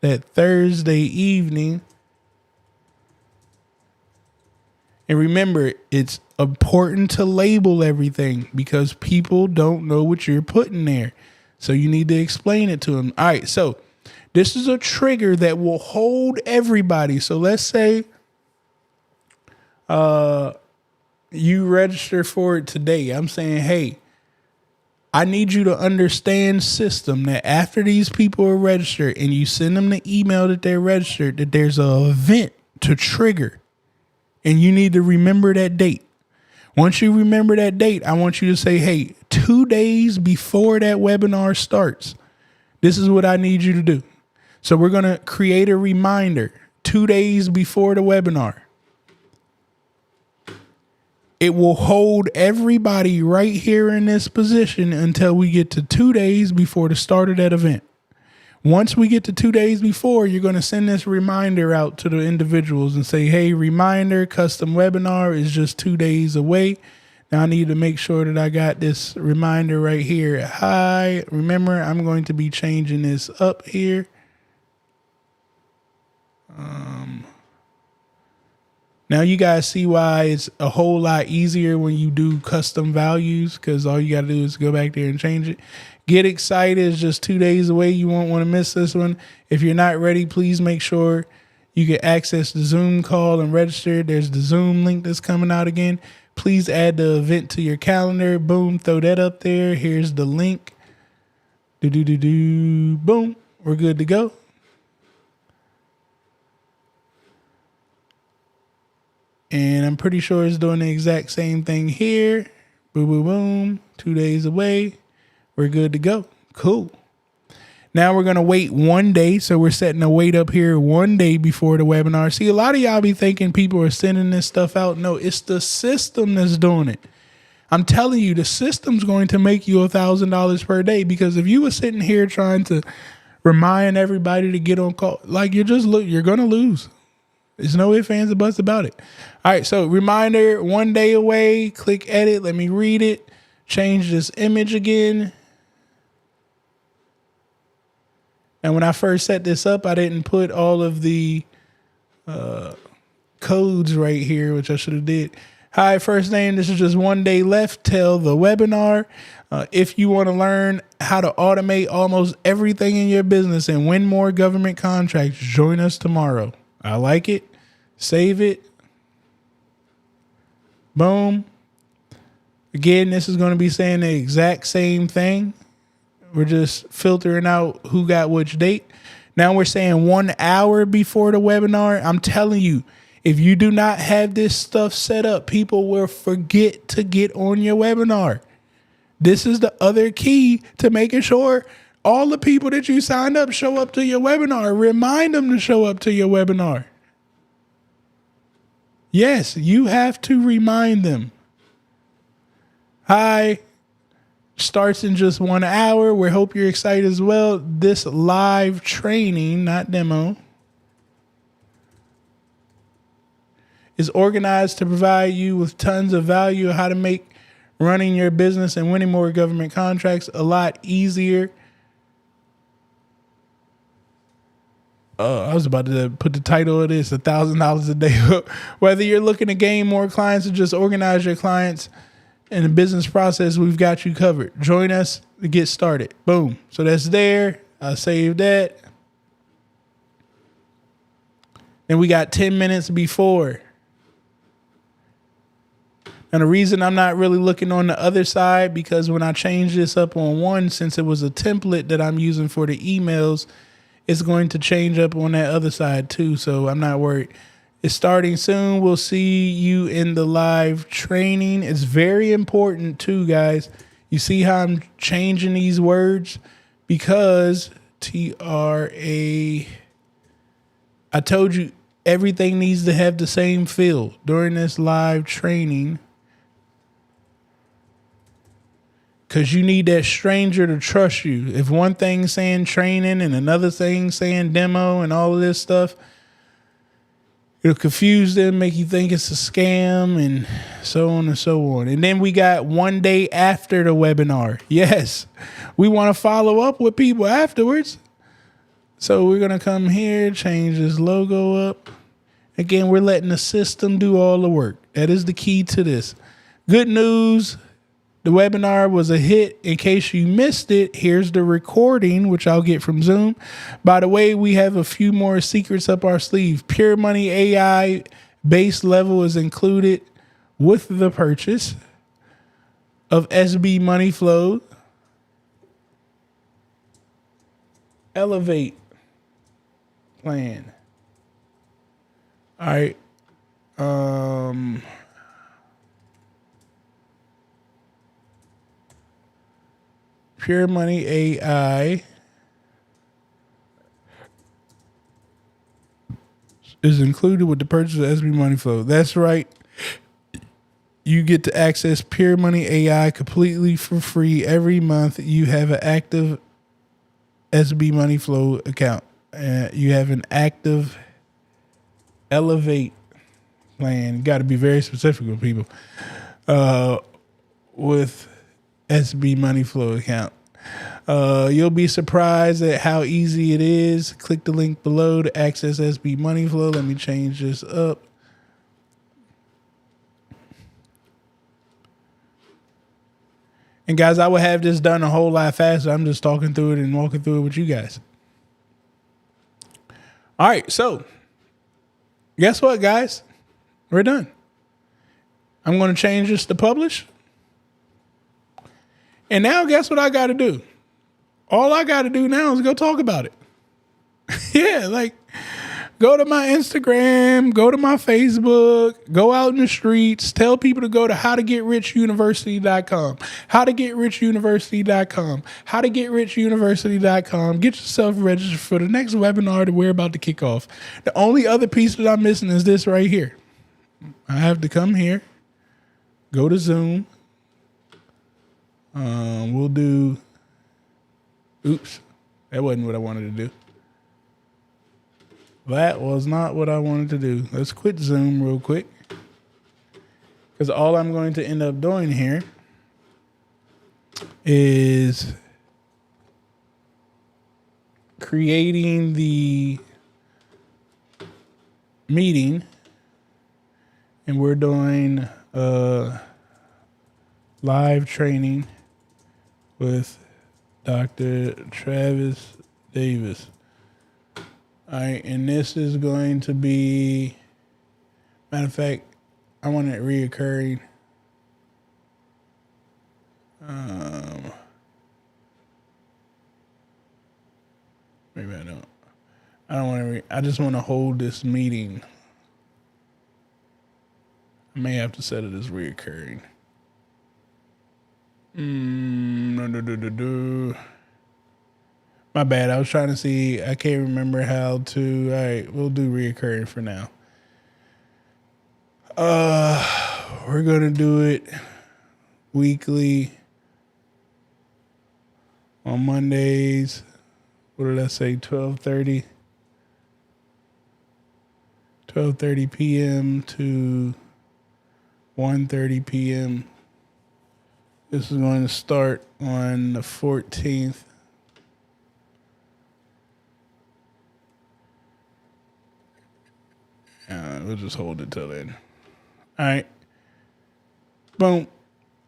that Thursday evening. And remember, it's important to label everything because people don't know what you're putting there. So you need to explain it to them. All right, so this is a trigger that will hold everybody. So let's say you register for it today. I'm saying, hey, I need you to understand system that after these people are registered and you send them the email that they're registered, that there's an event to trigger. And you need to remember that date. Once you remember that date, I want you to say, hey, 2 days before that webinar starts, this is what I need you to do. So we're going to create a reminder 2 days before the webinar. It will hold everybody right here in this position until we get to 2 days before the start of that event. Once we get to 2 days before, you're going to send this reminder out to the individuals and say, hey, reminder, custom webinar is just 2 days away. Now I need to make sure that I got this reminder right here. Hi, remember, I'm going to be changing this up here. Now you guys see why it's a whole lot easier when you do custom values, because all you got to do is go back there and change it. Get excited. It's just 2 days away. You won't want to miss this one. If you're not ready, please make sure you can access the Zoom call and register. There's the Zoom link that's coming out again. Please add the event to your calendar. Boom, throw that up there. Here's the link. Boom, we're good to go. And I'm pretty sure it's doing the exact same thing here. Boom, boom, boom. 2 days away. We're good to go. Cool. Now we're going to wait 1 day. So we're setting a wait up here 1 day before the webinar. See, a lot of y'all be thinking people are sending this stuff out. No, it's the system that's doing it. I'm telling you, the system's going to make you $1,000 per day, because if you were sitting here trying to remind everybody to get on call, like you're going to lose. There's no ifs, ands, or buts about it. All right, so reminder, 1 day away. Click edit. Let me read it. Change this image again. And when I first set this up, I didn't put all of the codes right here, which I should have did. Hi, first name. This is just one day left till the webinar. If you want to learn how to automate almost everything in your business and win more government contracts, join us tomorrow. I like it. Save it. Boom. Again, this is going to be saying the exact same thing. We're just filtering out who got which date. Now we're saying 1 hour before the webinar. I'm telling you, if you do not have this stuff set up, people will forget to get on your webinar. This is the other key to making sure all the people that you signed up show up to your webinar. Remind them to show up to your webinar. Yes, you have to remind them. Hi. Starts in just 1 hour. We hope you're excited as well. This live training, not demo, is organized to provide you with tons of value of how to make running your business and winning more government contracts a lot easier. I was about to put the title of this, $1,000 a day. Whether you're looking to gain more clients or just organize your clients in the business process, we've got you covered. Join us to get started. Boom. So that's there. I saved that. Then we got 10 minutes before. And the reason I'm not really looking on the other side, because when I change this up on one, since it was a template that I'm using for the emails, it's going to change up on that other side too. So I'm not worried. It's starting soon. We'll see you in the live training. It's very important too, guys. You see how I'm changing these words? Because I told you everything needs to have the same feel during this live training. Because you need that stranger to trust you. If one thing's saying training and another thing saying demo and all of this stuff, it'll confuse them, make you think it's a scam, and so on and so on. And then we got 1 day after the webinar. Yes, we want to follow up with people afterwards. So we're going to come here, change this logo up. Again, we're letting the system do all the work. That is the key to this. Good news. The webinar was a hit. In case you missed it, here's the recording, which I'll get from Zoom. By the way, we have a few more secrets up our sleeve. Pure Money AI base level is included with the purchase of SB Money Flow. Elevate plan. All right. Pure Money AI is included with the purchase of SB Money Flow. That's right. You get to access Pure Money AI completely for free every month. You have an active SB Money Flow account. You have an active Elevate plan. You got to be very specific with people. With SB Money Flow account. You'll be surprised at how easy it is. Click the link below to access SB Money Flow. Let me change this up. And guys, I would have this done a whole lot faster. I'm just talking through it and walking through it with you guys. All right, so guess what, guys? We're done. I'm going to change this to publish. And now guess what I got to do? All I got to do now is go talk about it. Yeah, like go to my Instagram, go to my Facebook, go out in the streets, tell people to go to howtogetichuniversity.com, howtogetichuniversity.com, howtogetichuniversity.com. Get yourself registered for the next webinar that we're about to kick off. The only other piece that I'm missing is this right here. I have to come here, go to Zoom. We'll do, oops, that wasn't what I wanted to do. That was not what I wanted to do. Let's quit Zoom real quick. Because all I'm going to end up doing here is creating the meeting, and we're doing live training with Dr. Travis Davis. All right, and this is going to be, matter of fact, I want it reoccurring. Maybe I don't. I don't want to. I just want to hold this meeting. I may have to set it as reoccurring. My bad. I was trying to see. I can't remember how to. All right, we'll do reoccurring for now. We're gonna do it weekly on Mondays. What did I say? 12:30 p.m. to 1:30 p.m. This is going to start on the 14th. We'll just hold it till then. All right. Boom.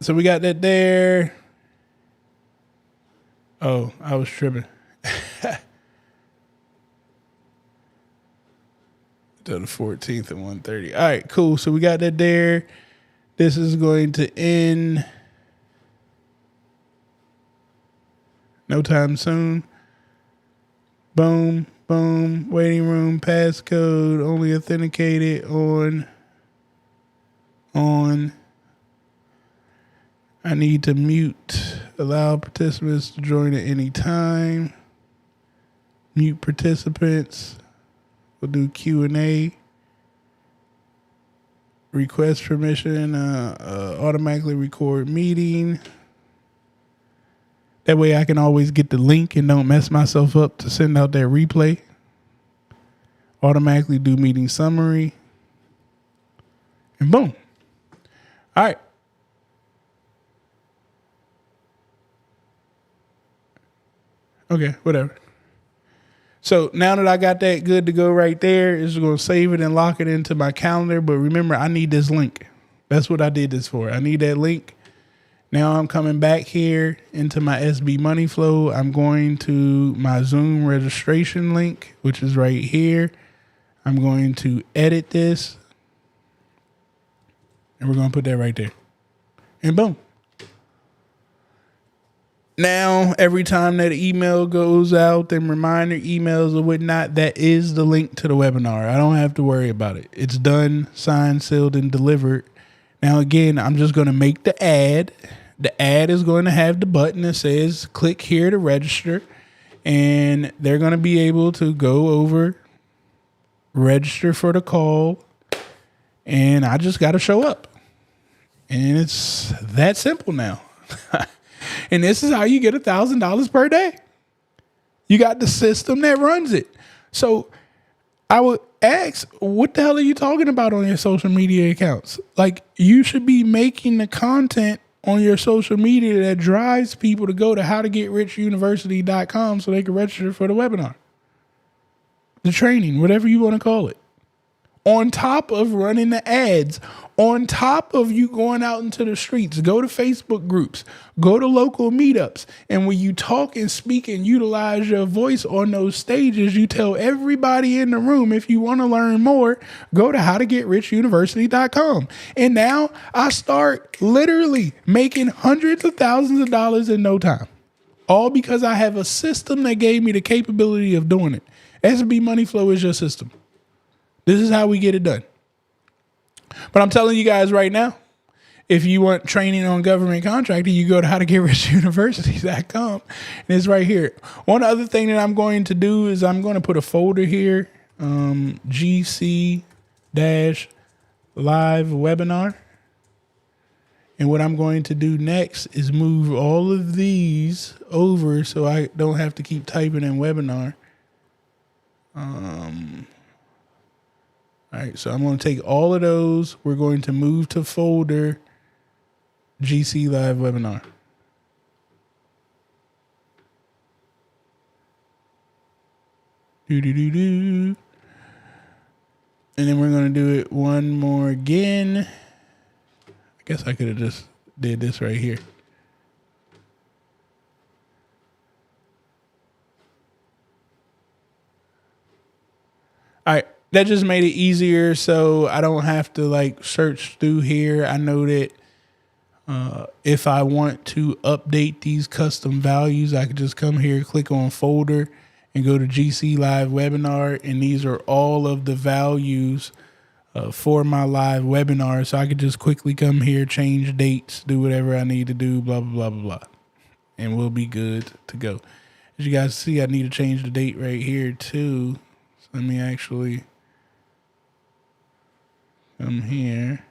So we got that there. Oh, I was tripping. Till the 14th at 1:30. All right, cool. So we got that there. This is going to end no time soon. Boom, boom. Waiting room passcode only authenticated on. I need to mute. Allow participants to join at any time. Mute participants. We'll do Q&A. Request permission. Automatically record meeting. That way I can always get the link and don't mess myself up to send out that replay. Automatically do meeting summary. And boom. All right. Okay, whatever. So now that I got that good to go right there, it's going to save it and lock it into my calendar. But remember, I need this link. That's what I did this for. I need that link. Now I'm coming back here into my SB Money Flow. I'm going to my Zoom registration link, which is right here. I'm going to edit this. And we're going to put that right there. And boom. Now, every time that email goes out, them reminder emails or whatnot, that is the link to the webinar. I don't have to worry about it. It's done, signed, sealed, and delivered. Now, again, I'm just going to make the ad. The ad is going to have the button that says click here to register. And they're going to be able to go over, register for the call. And I just got to show up. And it's that simple now. And this is how you get $1,000 per day. You got the system that runs it. So I would ask, what the hell are you talking about on your social media accounts? Like, you should be making the content on your social media that drives people to go to howtogetrichuniversity.com so they can register for the webinar, the training, whatever you want to call it. On top of running the ads, on top of you going out into the streets, go to Facebook groups, go to local meetups. And when you talk and speak and utilize your voice on those stages, you tell everybody in the room, if you want to learn more, go to howtogetrichuniversity.com. And now I start literally making hundreds of thousands of dollars in no time. All because I have a system that gave me the capability of doing it. SB Money Flow is your system. This is how we get it done. But I'm telling you guys right now, if you want training on government contracting, you go to howtogetrichuniversity.com, and it's right here. One other thing that I'm going to do is I'm going to put a folder here, GC-live webinar. And what I'm going to do next is move all of these over so I don't have to keep typing in webinar. All right, so I'm going to take all of those. We're going to move to folder GC Live Webinar. Do do do do. And then we're gonna do it one more again. I guess I could have just did this right here. All right, that just made it easier so I don't have to like search through here. I know that if I want to update these custom values, I could just come here, click on folder, and go to GC Live Webinar. And these are all of the values for my live webinar. So I could just quickly come here, change dates, do whatever I need to do, blah, blah, blah, blah, blah. And we'll be good to go. As you guys see, I need to change the date right here too. So let me actually come here.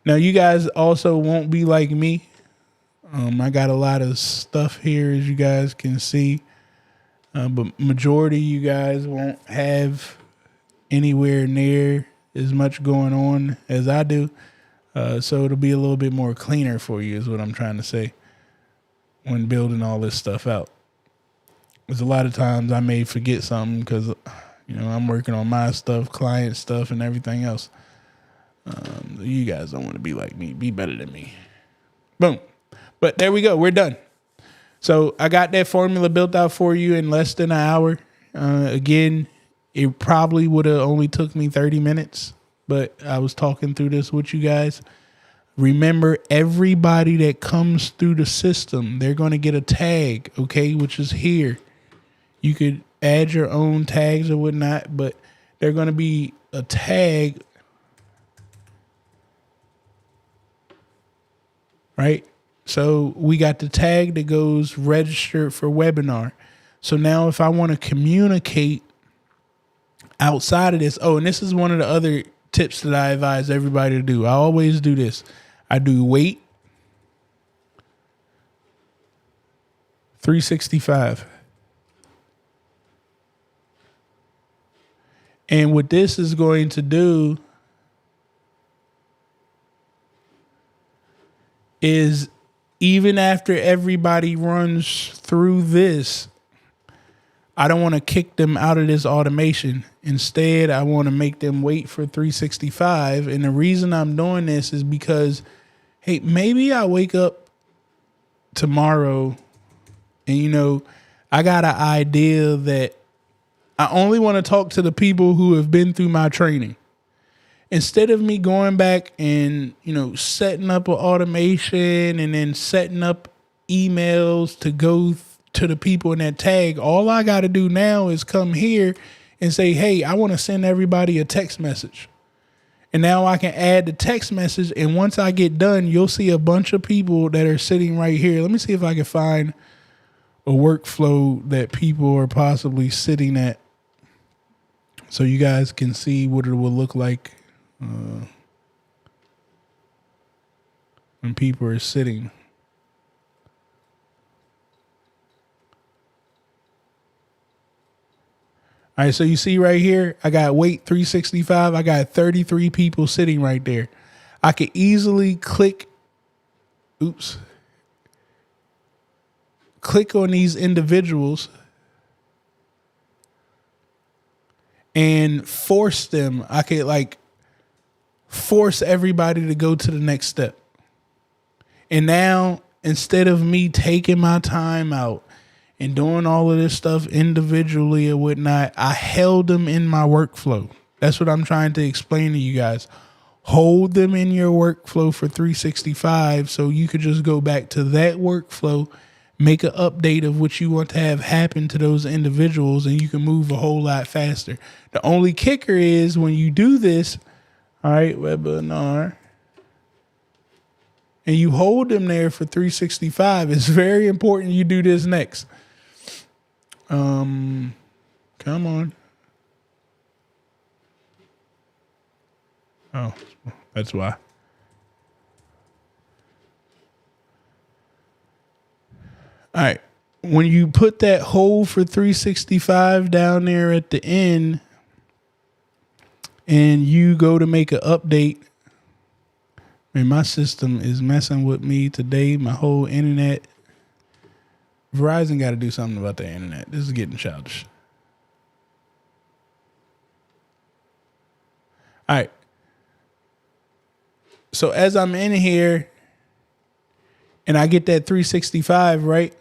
Now, you guys also won't be like me. I got a lot of stuff here, as you guys can see. But majority of you guys won't have anywhere near as much going on as I do. So it'll be a little bit more cleaner for you is what I'm trying to say when building all this stuff out. Because a lot of times I may forget something because, you know, I'm working on my stuff, client stuff, and everything else. You guys don't want to be like me. Be better than me. Boom. But there we go. We're done. So I got that formula built out for you in less than an hour. Again, it probably would have only took me 30 minutes, but I was talking through this with you guys. Remember, everybody that comes through the system, they're going to get a tag, okay, which is here. You could add your own tags or whatnot, but they're going to be a tag, right? So we got the tag that goes registered for webinar. So now if I want to communicate outside of this, oh, and this is one of the other tips that I advise everybody to do. I always do this. I do wait 365. And what this is going to do is even after everybody runs through this, I don't want to kick them out of this automation. Instead, I want to make them wait for 365. And the reason I'm doing this is because, hey, maybe I wake up tomorrow and, you know, I got an idea that I only want to talk to the people who have been through my training. Instead of me going back and, you know, setting up an automation and then setting up emails to go to the people in that tag, all I got to do now is come here and say, hey, I want to send everybody a text message. And now I can add the text message. And once I get done, you'll see a bunch of people that are sitting right here. Let me see if I can find a workflow that people are possibly sitting at so you guys can see what it will look like when people are sitting. All right, so you see right here, I got wait 365. I got 33 people sitting right there. I could easily click on these individuals and force them. I could like force everybody to go to the next step. And now, instead of me taking my time out and doing all of this stuff individually or whatnot, I held them in my workflow. That's what I'm trying to explain to you guys. Hold them in your workflow for 365 so you could just go back to that workflow, make an update of what you want to have happen to those individuals, and you can move a whole lot faster. The only kicker is when you do this, all right, webinar, and you hold them there for 365, it's very important you do this next. Come on. Oh, that's why. All right. When you put that hold for 365 down there at the end and you go to make an update, man, my system is messing with me today. My whole internet Verizon got to do something about the internet. This is getting childish. All right. So as I'm in here and I get that 365, right?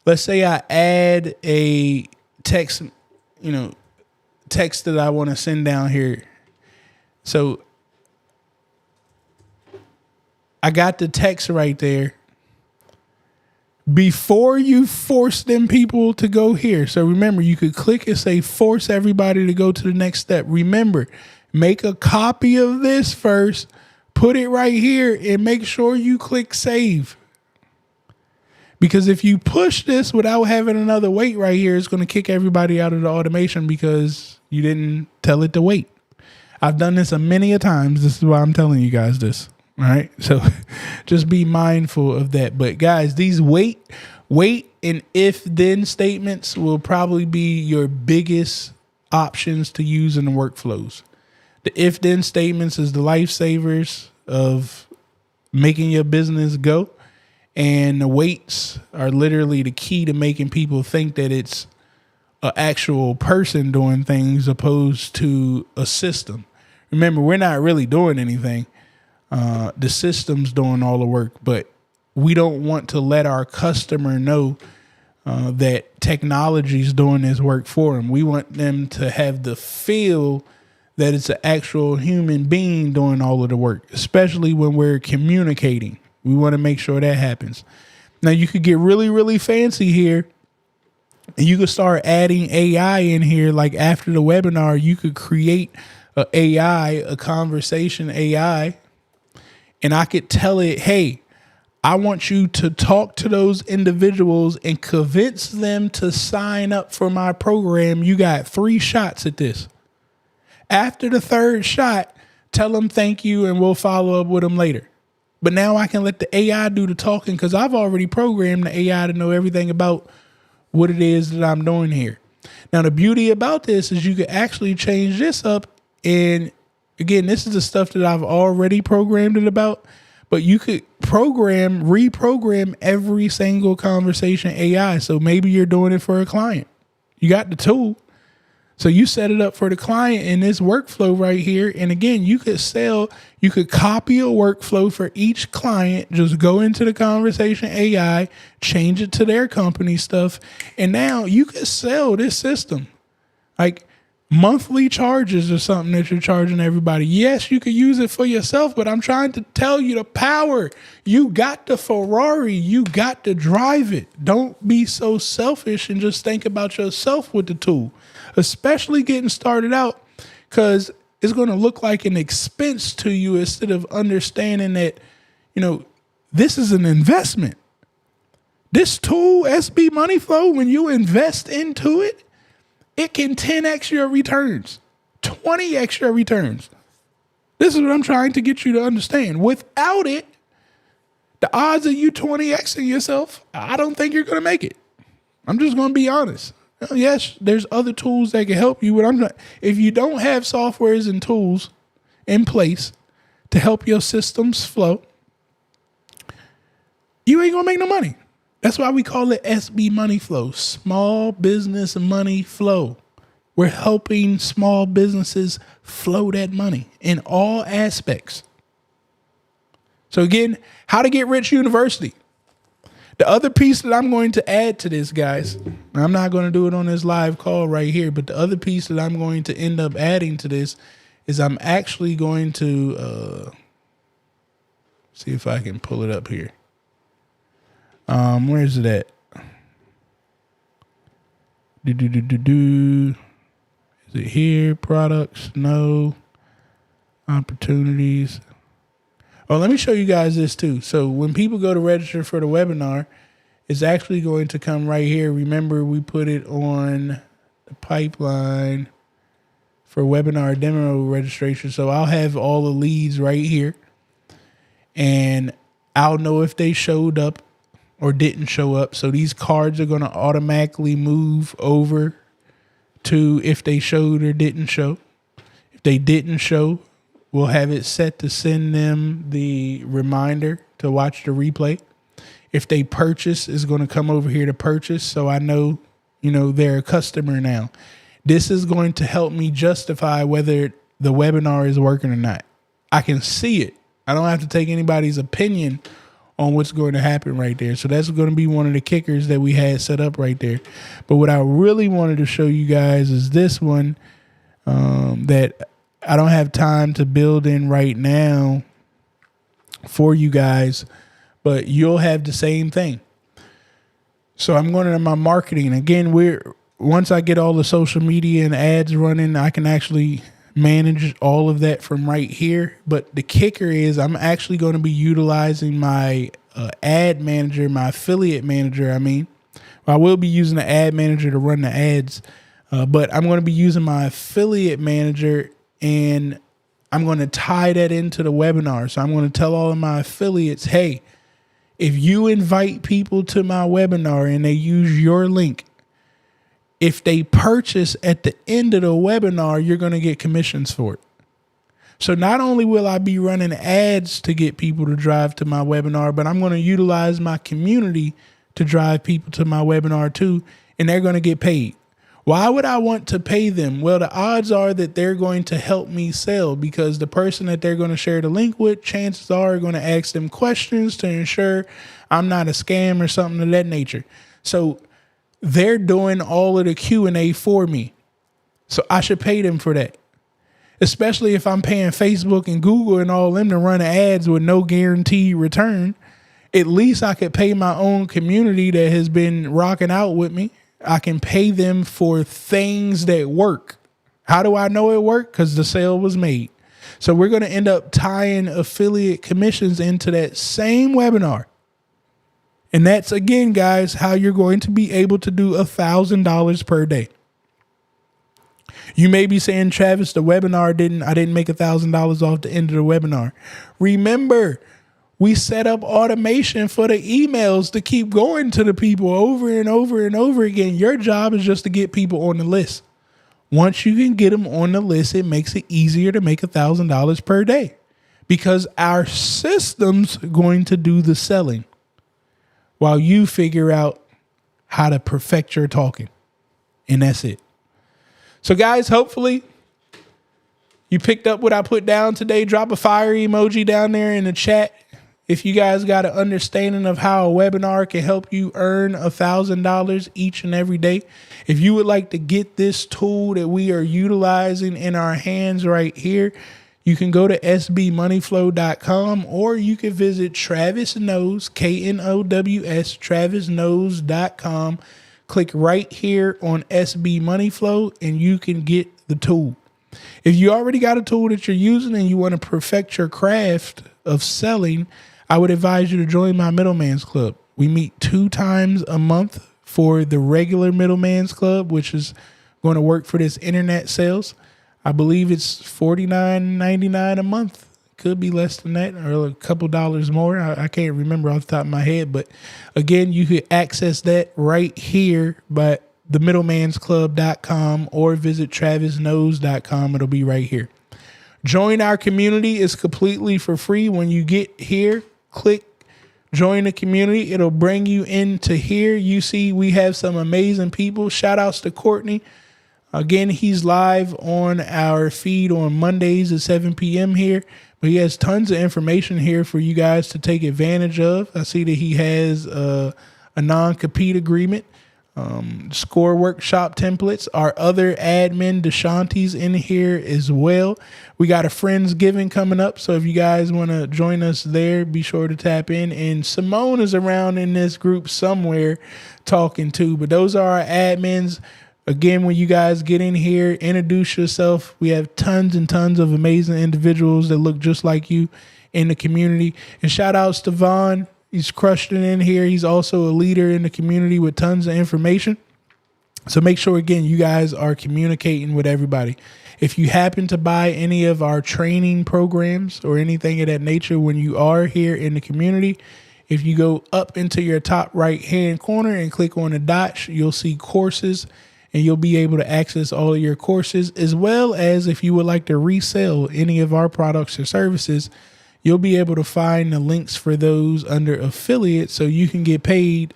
Let's say I add a text, text that I want to send down here. So I got the text right there. Before you force them people to go here. So remember, you could click and say force everybody to go to the next step. Remember, make a copy of this first, put it right here, and make sure you click save. Because if you push this without having another wait right here, it's going to kick everybody out of the automation because you didn't tell it to wait. I've done this many a times. This is why I'm telling you guys this. All right. So just be mindful of that. But guys, these wait, and if then statements will probably be your biggest options to use in the workflows. The if then statements is the lifesavers of making your business go. And the waits are literally the key to making people think that it's an actual person doing things opposed to a system. Remember, we're not really doing anything. The system's doing all the work, but we don't want to let our customer know that technology is doing this work for them. We want them to have the feel that it's an actual human being doing all of the work, especially when we're communicating. We want to make sure that happens. Now, you could get really, really fancy here, and you could start adding AI in here. Like after the webinar, you could create a conversation AI, and I could tell it, hey, I want you to talk to those individuals and convince them to sign up for my program. You got 3 shots at this. After the 3rd shot, tell them thank you and we'll follow up with them later. But now I can let the AI do the talking because I've already programmed the AI to know everything about what it is that I'm doing here. Now, the beauty about this is you can actually change this up. And again, this is the stuff that I've already programmed it about, but you could reprogram every single conversation AI. So maybe you're doing it for a client. You got the tool. So you set it up for the client in this workflow right here. And again, you could copy a workflow for each client, just go into the conversation AI, change it to their company stuff. And now you could sell this system. Like monthly charges or something that you're charging everybody. Yes, you could use it for yourself, but I'm trying to tell you the power. You got the Ferrari. You got to drive it. Don't be so selfish and just think about yourself with the tool, especially getting started out, because it's going to look like an expense to you instead of understanding that, this is an investment. This tool, SB Money Flow, when you invest into it, it can 10x your returns, 20x your returns. This is what I'm trying to get you to understand. Without it, the odds of you 20xing yourself, I don't think you're going to make it. I'm just going to be honest. Yes, there's other tools that can help you, but if you don't have softwares and tools in place to help your systems flow, you ain't going to make no money. That's why we call it SB Money Flow, Small Business Money Flow. We're helping small businesses flow that money in all aspects. So again, How to Get Rich University. The other piece that I'm going to add to this, guys, I'm not going to do it on this live call right here, but the other piece that I'm going to end up adding to this is I'm actually going to see if I can pull it up here. Where's it at? Is it here? Products? No. Opportunities. Oh, let me show you guys this too. So when people go to register for the webinar, it's actually going to come right here. Remember, we put it on the pipeline for webinar demo registration. So I'll have all the leads right here, and I'll know if they showed up or didn't show up. So these cards are going to automatically move over to if they showed or didn't show. If they didn't show, we'll have it set to send them the reminder to watch the replay. If they purchase, it's going to come over here to purchase. So I know, they're a customer now. This is going to help me justify whether the webinar is working or not. I can see it. I don't have to take anybody's opinion on what's going to happen right there. So that's going to be one of the kickers that we had set up right there. But what I really wanted to show you guys is this one that I don't have time to build in right now for you guys, but you'll have the same thing. So I'm going to my marketing. Again, once I get all the social media and ads running, I can actually manage all of that from right here. But the kicker is I'm actually going to be utilizing my ad manager, my affiliate manager. I will be using the ad manager to run the ads, but I'm going to be using my affiliate manager, and I'm going to tie that into the webinar. So I'm going to tell all of my affiliates, hey, if you invite people to my webinar and they use your link, if they purchase at the end of the webinar, you're going to get commissions for it. So not only will I be running ads to get people to drive to my webinar, but I'm going to utilize my community to drive people to my webinar too, and they're going to get paid. Why would I want to pay them? Well, the odds are that they're going to help me sell, because the person that they're going to share the link with, chances are going to ask them questions to ensure I'm not a scam or something of that nature. So they're doing all of the Q&A for me. So I should pay them for that. Especially if I'm paying Facebook and Google and all them to run ads with no guaranteed return. At least I could pay my own community that has been rocking out with me. I can pay them for things that work. How do I know it worked? Because the sale was made. So we're going to end up tying affiliate commissions into that same webinar. And that's, again, guys, how you're going to be able to do $1,000 per day. You may be saying, Travis, the webinar I didn't make $1,000 off the end of the webinar. Remember, we set up automation for the emails to keep going to the people over and over and over again. Your job is just to get people on the list. Once you can get them on the list, it makes it easier to make $1,000 per day, because our system's going to do the selling while you figure out how to perfect your talking. And that's it. So guys, hopefully you picked up what I put down today. Drop a fire emoji down there in the chat if you guys got an understanding of how a webinar can help you earn $1,000 each and every day. If you would like to get this tool that we are utilizing in our hands right here, you can go to sbmoneyflow.com, or you can visit Travis Knows, KNOWS, travisknows.com. Click right here on SB Money Flow and you can get the tool. If you already got a tool that you're using and you want to perfect your craft of selling, I would advise you to join my Middleman's Club. We meet 2 times a month for the regular Middleman's Club, which is going to work for this internet sales. I believe it's $49.99 a month. Could be less than that, or a couple dollars more. I can't remember off the top of my head. But again, you could access that right here by themiddlemansclub.com or visit travisknows.com. It'll be right here. Join our community. It's completely for free. When you get here, click join the community. It'll bring you into here. You see we have some amazing people. Shout outs to Courtney. Again, he's live on our feed on Mondays at 7 p.m. here. But he has tons of information here for you guys to take advantage of. I see that he has a non-compete agreement, score workshop templates. Our other admin, Deshanti's, in here as well. We got a Friendsgiving coming up, so if you guys want to join us there, be sure to tap in. And Simone is around in this group somewhere talking too. But those are our admins. Again, when you guys get in here, introduce yourself. We have tons and tons of amazing individuals that look just like you in the community. And shout outs to Vaughn. He's crushed it in here. He's also a leader in the community with tons of information. So make sure, again, you guys are communicating with everybody. If you happen to buy any of our training programs or anything of that nature when you are here in the community, if you go up into your top right-hand corner and click on the dots, you'll see courses. And you'll be able to access all of your courses, as well as if you would like to resell any of our products or services, you'll be able to find the links for those under affiliate so you can get paid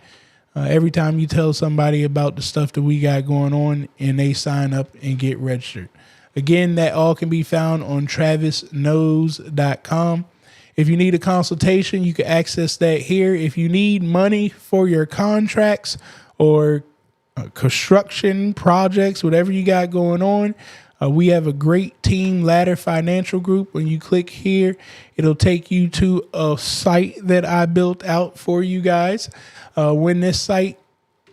every time you tell somebody about the stuff that we got going on and they sign up and get registered. Again, that all can be found on travisknows.com. If you need a consultation, you can access that here. If you need money for your contracts or construction projects, whatever you got going on, we have a great team, Ladder Financial Group. When you click here, it'll take you to a site that I built out for you guys. When this site,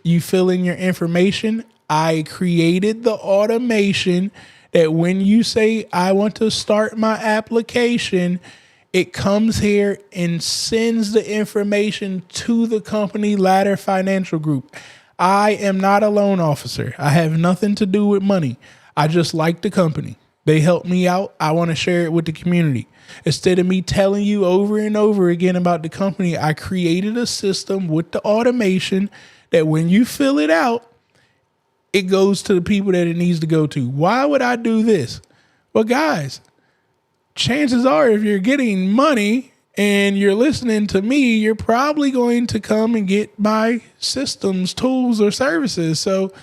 you fill in your information, I created the automation that when you say, I want to start my application, it comes here and sends the information to the company, Ladder Financial Group. I am not a loan officer. I have nothing to do with money. I just like the company. They help me out. I want to share it with the community. Instead of me telling you over and over again about the company, I created a system with the automation that when you fill it out, it goes to the people that it needs to go to. Why would I do this? Well, guys, chances are if you're getting money and you're listening to me, you're probably going to come and get my systems, tools, or services. So,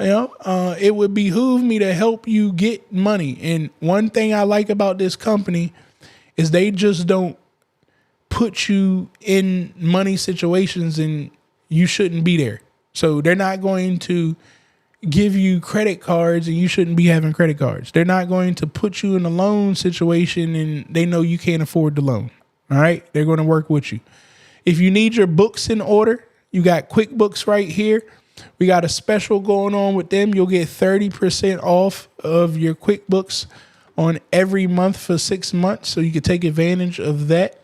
it would behoove me to help you get money. And one thing I like about this company is they just don't put you in money situations and you shouldn't be there. So they're not going to give you credit cards and you shouldn't be having credit cards. They're not going to put you in a loan situation and they know you can't afford the loan. All right. They're going to work with you. If you need your books in order, you got QuickBooks right here. We got a special going on with them. You'll get 30% off of your QuickBooks on every month for 6 months. So you can take advantage of that.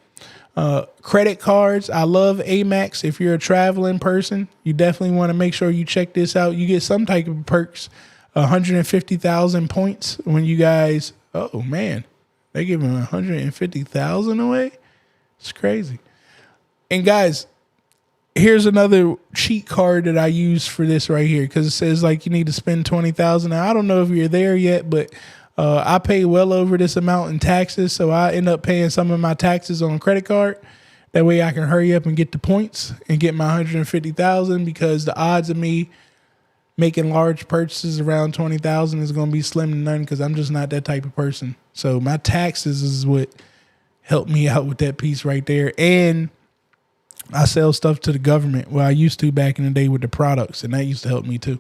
Credit cards. I love Amex. If you're a traveling person, you definitely want to make sure you check this out. You get some type of perks, 150,000 points when you guys, oh man, they're giving 150,000 away. It's crazy. And guys, here's another cheat card that I use for this right here, because it says like you need to spend 20,000. Now, I don't know if you're there yet, but I pay well over this amount in taxes, so I end up paying some of my taxes on credit card. That way I can hurry up and get the points and get my 150,000, because the odds of me making large purchases around 20,000 is going to be slim to none, because I'm just not that type of person. So my taxes is what helped me out with that piece right there. And I sell stuff to the government. Well, I used to back in the day with the products, and that used to help me too.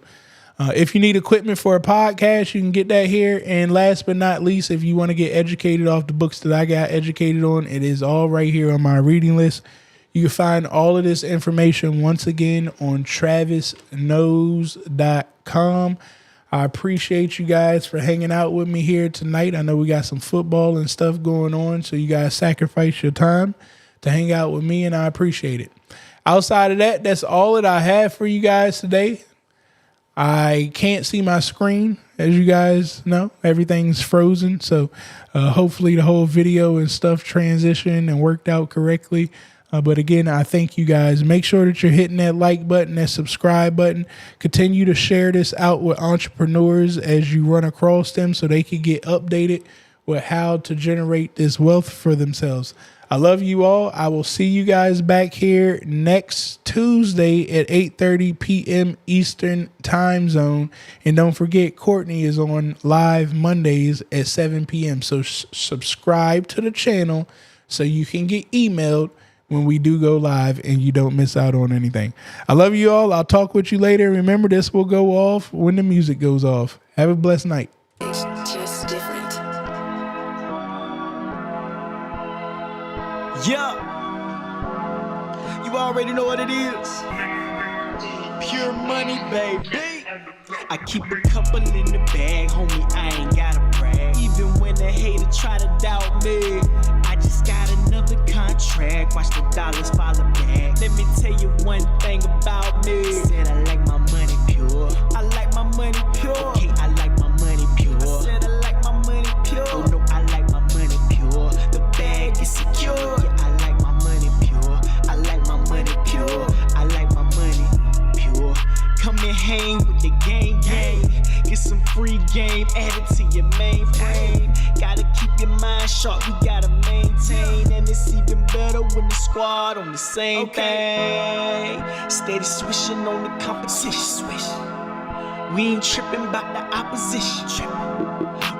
If you need equipment for a podcast, you can get that here. And last but not least, if you want to get educated off the books that I got educated on, it is all right here on my reading list. You can find all of this information once again on travisknows.com. I appreciate you guys for hanging out with me here tonight. I know we got some football and stuff going on, so you guys sacrifice your time to hang out with me, and I appreciate it. Outside of that, that's all that I have for you guys today. I can't see my screen, as you guys know. Everything's frozen, so hopefully the whole video and stuff transitioned and worked out correctly. But again, I thank you guys. Make sure that you're hitting that like button, that subscribe button. Continue to share this out with entrepreneurs as you run across them so they can get updated with how to generate this wealth for themselves. I love you all. I will see you guys back here next Tuesday at 8:30 p.m. Eastern time zone. And don't forget, Courtney is on live Mondays at 7 p.m. So subscribe to the channel so you can get emailed when we do go live and you don't miss out on anything. I love you all. I'll talk with you later. Remember, this will go off when the music goes off. Have a blessed night. It's just different. Yeah, you already know what it is. Pure money, baby. I keep a couple in the bag, homie, I ain't gotta brag. Even when the hater try to doubt me, I just got another contract. Watch the dollars follow back. Let me tell you one thing about me. Said I like my money pure. I like my money pure. Okay, I like my money pure. I said I like my money pure. Oh no, I like my money pure. The bag is secure. Yeah, I like my money pure. I like my money pure. I like my money pure. Come and hang with the gang. Get some free game added to your mainframe. Gotta keep your mind sharp, you gotta maintain. And it's squad on the same thing. Steady swishing on the competition. We ain't tripping about the opposition.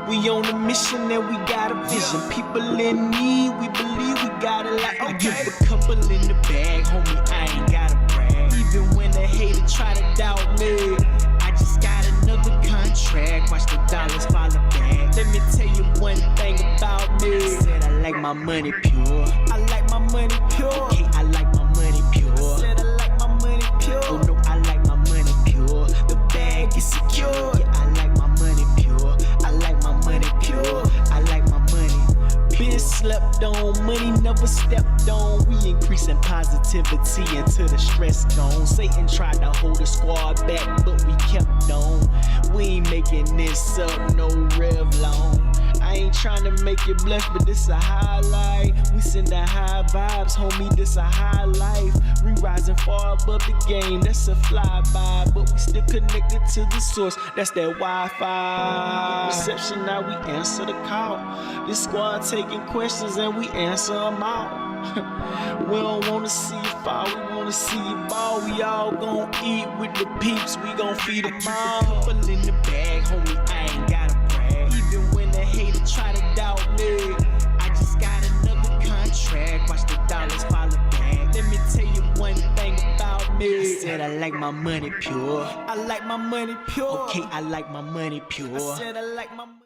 We on a mission and we got a vision. People in need, we believe we got it like I give a couple in the bag, homie, I ain't gotta brag. Even when the hater try to doubt me, I just got another contract. Watch the dollars follow back. Let me tell you one thing about me. Said I like my money pure. I like my money pure. Okay, I like my money pure. Said I like my money pure. Oh no, I like my money pure. The bag is secure. Yeah, I like my money pure. I like my money pure. I like my money. Been slept on, money never stepped on. We increasing positivity until the stress gone. Satan tried to hold the squad back, but we kept on. We ain't making this up, no Revlon. I ain't trying to make you blush, but this a highlight. We send the high vibes, homie, this a high life. We rising far above the game, that's a flyby. But we still connected to the source, that's that Wi-Fi. Reception, now we answer the call. This squad taking questions and we answer them all. We don't wanna see you fall, we wanna see you ball. We all gon' eat with the peeps, we gon' feed them all. Couple in the bag, homie, I ain't gotta brag. Even when the hater try to doubt me, I just got another contract. Watch the dollars follow back. Let me tell you one thing about me. I said I like my money pure. I like my money pure. Okay, I like my money pure. I said I like my money.